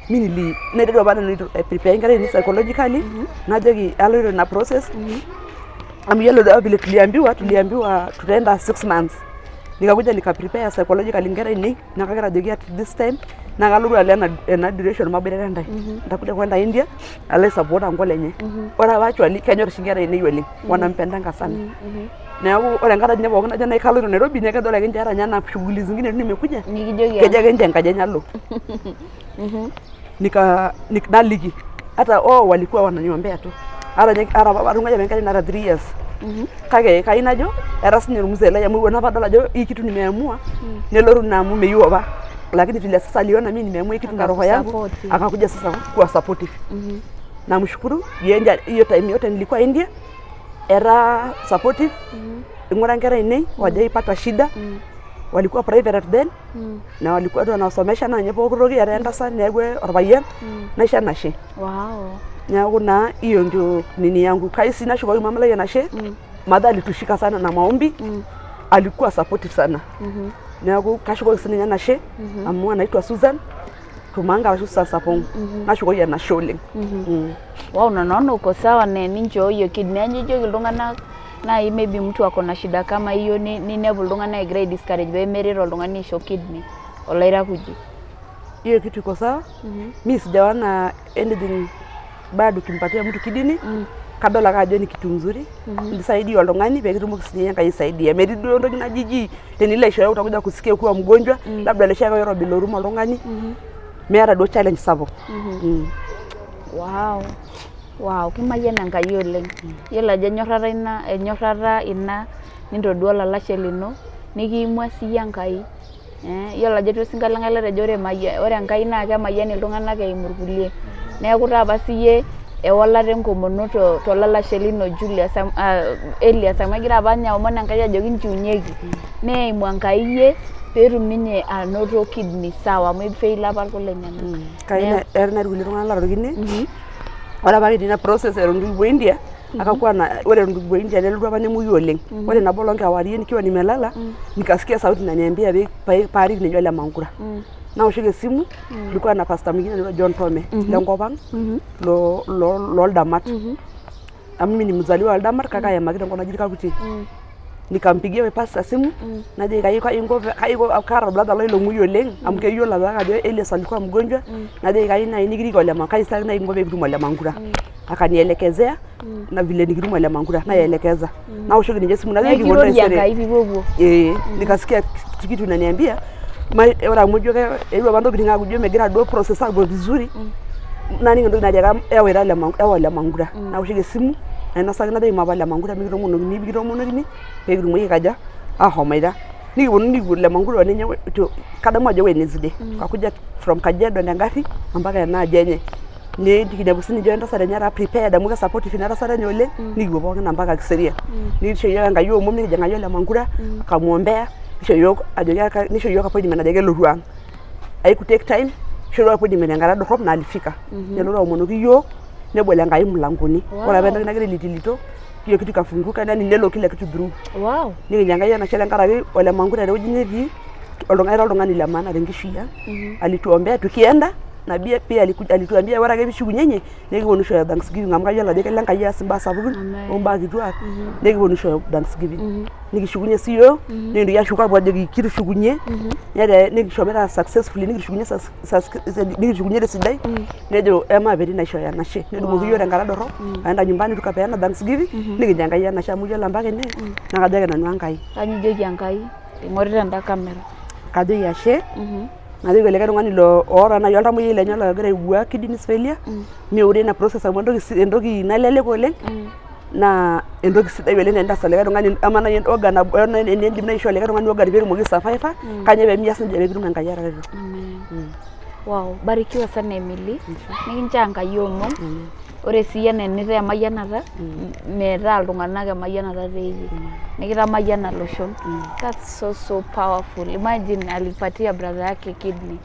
Mimi ndio bana ni prepare ngare ni psychologically najogi alo na process amiyelo da vile tuliambiwa tutaenda 6 months nikakuja nika prepare psychologically ngare ni nakagara jogi at this time nakaluru alena na duration mabere ndai nitakuja kwenda India ale support angolenye ora actually kenyor shingara ni yole wanampendanga sana na ore ngara nyabo kuna jana ikalo Nairobi ne kadola kinjara nyana shughuli zingine nimekuja nikijogi keja kenje ngaje nyalo nikaligi hata walikuwa wananiombea tu ara barunga benkani na 3 years kage kainajo era sinyo mzela ya mwe na badala jo hii kitu nimeamua neloru na mume yuoba lakini vile sasa aliona mimi nimeamua kitu na roho yangu akakuja sasa kuwa supportive na mshukuru yeye hiyo time yote nilikuwa India era supportive ngora ngara ine wajaipata shida walikuwa private then na walikuwa ndo wanasomesha na nyepo kurogi araenda sana yegwe orbayen naisha nashe nyago na hiyo ndio nini yangu kaisi na shughuli mama la yanashe madha alitushika sana na maombi alikuwa supportive sana nyago kashugo sini yanashe amua naitwa Susan tumanga wa shusa sapong na shughuli yana shole wao unaona uko sawa neni njo hiyo kidney njo kilungana na maybe mtu ako na shida kama hiyo ni never lungana grade discourage be merero lungani show kidney olaira kuji hiyo kitu iko sawa mimi sijaona anything bado kimpatia mtu kidini kadola kajo ni kitu nzuri nisaidie walongani peke tumo kisinya kaisaidia medido ndo na jiji tenile show utakuja kusikia kuwa mgonjwa labda lesha yoro biloruma walongani mera do challenge sabo wow kimayena ngayo leng yela nyorara ina nindoduo lalashe lino nikimwa siyankai yela jetu singalangala rejore maya ore enkai na kemayani iltung'anak eimurkulie neeku tapa siye ewalare nkomono to lalashe lino Julius Elias amagira abanya omona enkai ajoki nchiunyeki neimwa nkaiye perum ninye anoto kidney sawa mo fail apa kulenyana kaina erna rulirunga la rugine wala bari dina process erundu India akakuwa na wale rundu India lelo bane muyu oleng wale na bolonga wali nikiwa nimelala nikasikia sauti inaniambia pari ni yule mangura na ushike simu tulikuwa na pastor mwingine anaitwa John Tome Lengobang lo Damat mimi ni mzaliwa wa Damat kaka ya Magida ngona jirika kuti nikampigia we pasta simu naje kaiko kara brother lai lomui oleng amu keyiolo apa ajo Elias alikuwa mgonjwa naje kai na nikiriki ole makai sasa na ingope kitum ole Mangura akanielekezea na vile nikitum ole Mangura naelekeza na ushoki nije simu naje kibondo sere nikasikia kitu inaniambia ora mojo ilo bando kitinga kujua megira do process hapo vizuri nani ndo najaga ewe le Mangura na ushoki simu na sasa na dai mabala Mangura mikiro muno ni bikiro muno ni pegiro mo kaja ahomaida ni le Mangura nenye to kadamu aje Wednesday kakuja from Kajedo na ngari mpaka na jenye ni tikidabusini joenda sare nyara prepared amuka support finara sare nyole ni gobo na mpaka kiseria ni sheyo ngayo mumni kijanga yo le Mangura akamuombea sheyo ajoya ni sheyo kapoidi manajage loruang ai ku take time sheyo kapoidi menengara do na alifika nelo monoki yo nebole ngai mlangoni wala benda nagere litilito hiyo kitu kafunguka na nilo kila kitu through ni nyanga yana shela ngara ole Mangura leo jinyevi olongani la maana rengishia alituombea tukienda na pia alituambia wara ke shugunyenye nekibonisho Thanksgiving amkayo la deke lenga ya simba sabukun omba kitwa nekibonisho Thanksgiving nikishugunye siyo ndio yashuka bwaje kitu shugunye yade nikishomera successfully nikishugunye nikishugunye sidai nejo ema beri na shoya na she ndio mugiyo ngara doro aenda nyumbani tukapeana Thanksgiving nikinyanga ya na shamujo lambake ne nakajage na nwangai anyije yangai ngorita nda kamera kado ya she nadi gele ka ngani lo ora na yolta moyile nyala gere wa kidney failure mi ure na process endoki nalele ko leng na endoki sidai wele nenda sale ka ngani amana yen organ na endim na isho le ka ngani organ be mo gisa faifa kanye be mias nje be nganga yara redo wow barikiwa sana Emily nikinchanga yomo ore siya nenite emayanata meeta iltung'anak emayanata teiyie nikitamayiana loshon that's so powerful imagine alipatia brother yake kidney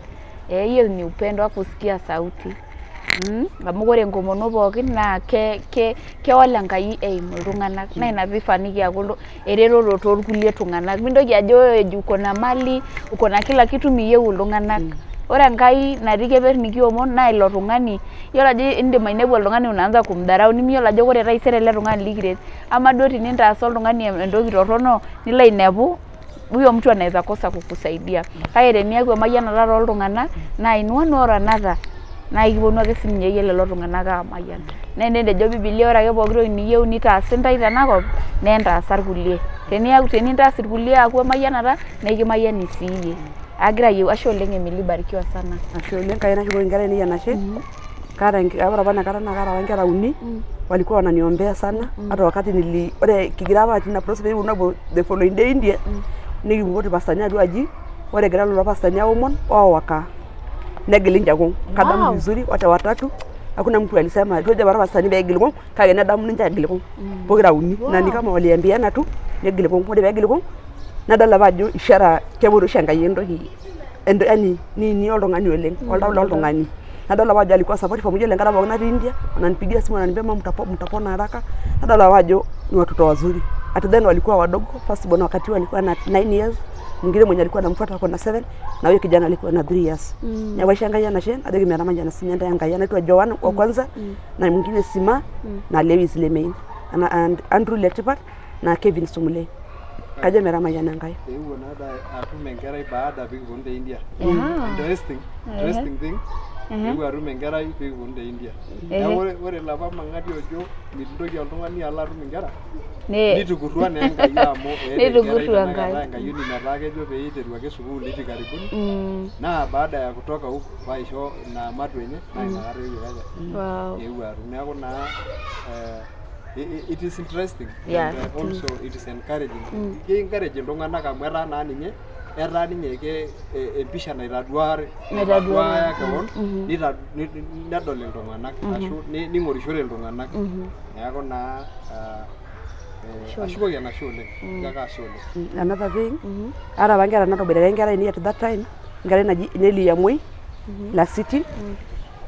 hiyo ni upendo wa kusikia sauti amu ore enkomono pookin na kewala Enkai eimu iltung'anak na ina pifaniki akulu ereroro torkulie tung'anak mintoki ajo uko na mali uko na kila kitu miyieu iltung'anak ore Enkai natii keper nikiomon na ilo tung'ani yiolo ajo indim ainepu oltung'ani unaanza kumdharau nimiyiolo ajo ore taisere ele tung'ani likiret ama duo tinintaasa oltung'ani entoki torrono nilo ainepu huyo mtu anaweza kosa kukusaidia kake teniaku emayianata tooltung'anak na inuanu ora nata na ikiponu ake sininye yie lelo tung'anak amayian na endejo Biblia ore ake pooki toki niyieu nitaas intai tenakop nentaasa irkulie tenintaas irkulie aku emayianata na ikimayiani siiyie agira yieu ashe oleng Emily barikiwa sana ashe oleng kaina shuko ngara ni yanashe kara bana kara na kara wangera uni walikuwa wananiombea sana hata wakati ore kigiraba tina process be unabo the following day India nikimgoti pastania duaji ore gira lo pastania omon waka negilinja ko kadamu vizuri wata watatu hakuna mtu alisema doja bara pastania be giliko kage na damu ninja giliko bogira uni na ni kama waliambiana tu negiliko ngode be giliko nadala bajo ishara keburu shanga yendo hi endo yani ni oltung'ani oleng oltung'ani nadala bajo alikuwa support pamoja lengara bwana India wananipigia simu wananiambia mtapona haraka nadala bajo ni watoto wazuri at then walikuwa wadogo first born wakati walikuwa na 9 years mwingine mwenye alikuwa anamfuata kwa na 7 na huyo kijana alikuwa na 3 years na washanga yana shen adege mera manja na sinyanda yanga yana anaitwa Joan wa kwanza na mwingine Sima na Lewis Lemain and Andrew Letipat na Kevin Sumule kaje mera manja nangai ewo nada atumengerai baada bigibonde India interesting thing ewo atumengerai bigibonde India ore lapa mangati ojo mitindoki oltung'ani ala atumengera nitukurua na Enkai amu nitukurua Enkai Enkai metaa kejo pee iteru ake sukuul hivi karibuni na baada ya kutoka huko waisho na matwenye na inakata ewo atu neeku na it is interesting and also it is encouraging encourage iltung'anak amu etaa ninye ke empisha naitaduaya kewon nedol iltung'anak ashu ning'orishore iltung'anak neeku naa ashukoki enashe oleng kaka ashe oleng another thing ara bangera natobirere nkera ni at that time nkera naji Nelly Yamoi la city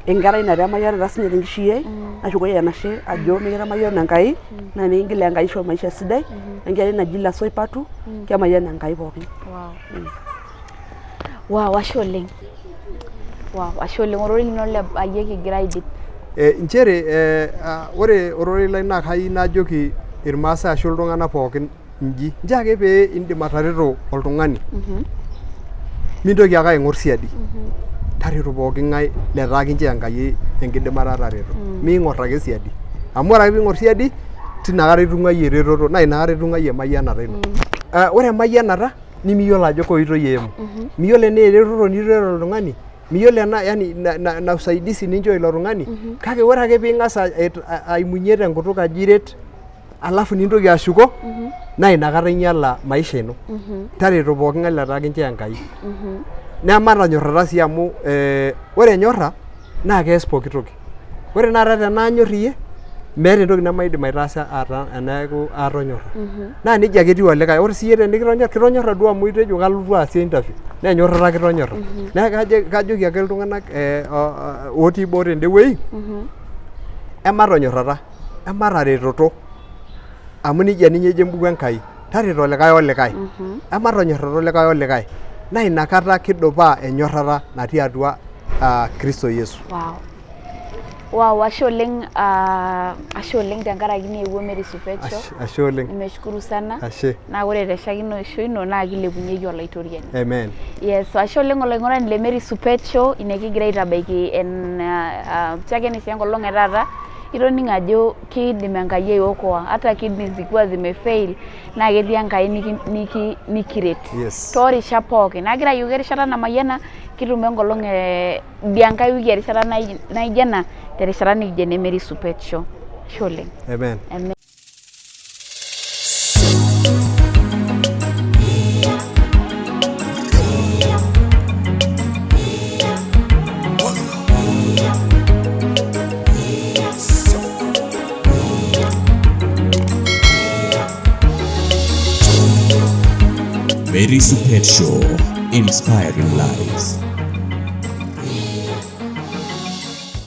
engara ina ramayana rasmi ngishie ashuko yanashe ajo mikiramayana Enkai na mingile Enkai sho maisha sidai engara naji la soipatu kemayana Enkai pookin wow ashe oleng orori lino le ayeki grade nchere ore orori lai na kai najoki irmaasa ashu iltung'anak pookin inji njo ake pee indim atareto oltung'ani mintoki ake aing'orr siadi tareto pooki ng'ae letaa kinchoo Enkai enkidimata tareto miing'orr ake siadi amu ore ake piing'orr siadi tinakata itung'uayie eretoto naa inakata itung'uayie emayianata ino. Ore emayianata nimiyiolo ajo koitoi eimu miyiolo enaa eretoto nitereto oltung'ani miyiolo ena yani na usaidizi ninchoo ilo tung'ani kake ore ake piing'as aimunye tenkutuk ajo iret alafu nintoki ashuko naa inakata inyala maisha ino tareto pooki ng'ae letaa kinchoo Enkai nematanyorrata sii amu ore enyorra naa kees pooki toki ore tenakata tenaanyorr iyie meeta entoki nemaidim aitaasa eneeku aatonyorra naa nejia ake etiu olikae ore siyie tenikitonyorr kitonyorra duo amu itejo kalotu aasie interview naa enyorrata kitonyorra neeku kajoki ake iltung'anak otii boo tende wuei ematonyorrata emataretoto amu nejia ninye ejo embuku Enkai tareto olikae olikae ematonyorrata olikae olikae naa inakata kidupaa enyorrata natii atua Kristo Yesu. Wow, ashe oleng tenkaraki niewuo Mary Supetsho. Ashe oleng. Nimeshukuru sana. Ashe. Naa ore teshakinoisho ino naa kilepunyeki olaitoriani. Amen. Yes, ashe oleng olaing'urani le Mary Supetsho ine kigira aitabaiki chakeni sii enkolong etaata itoning ajo kiidim Enkai aiokoa hata kidneys zikiwa zimefail naa ketii Enkai nikiret. Yes. Toorishat pookin. Nagira ayieu erishata namayiana kitumo enkolong enkae wiki erishata naijo ena terishata nikijo ene Mary Supetsho. Ashe oleng. Amen. Amen. Mary Supetsho, inspiring lives.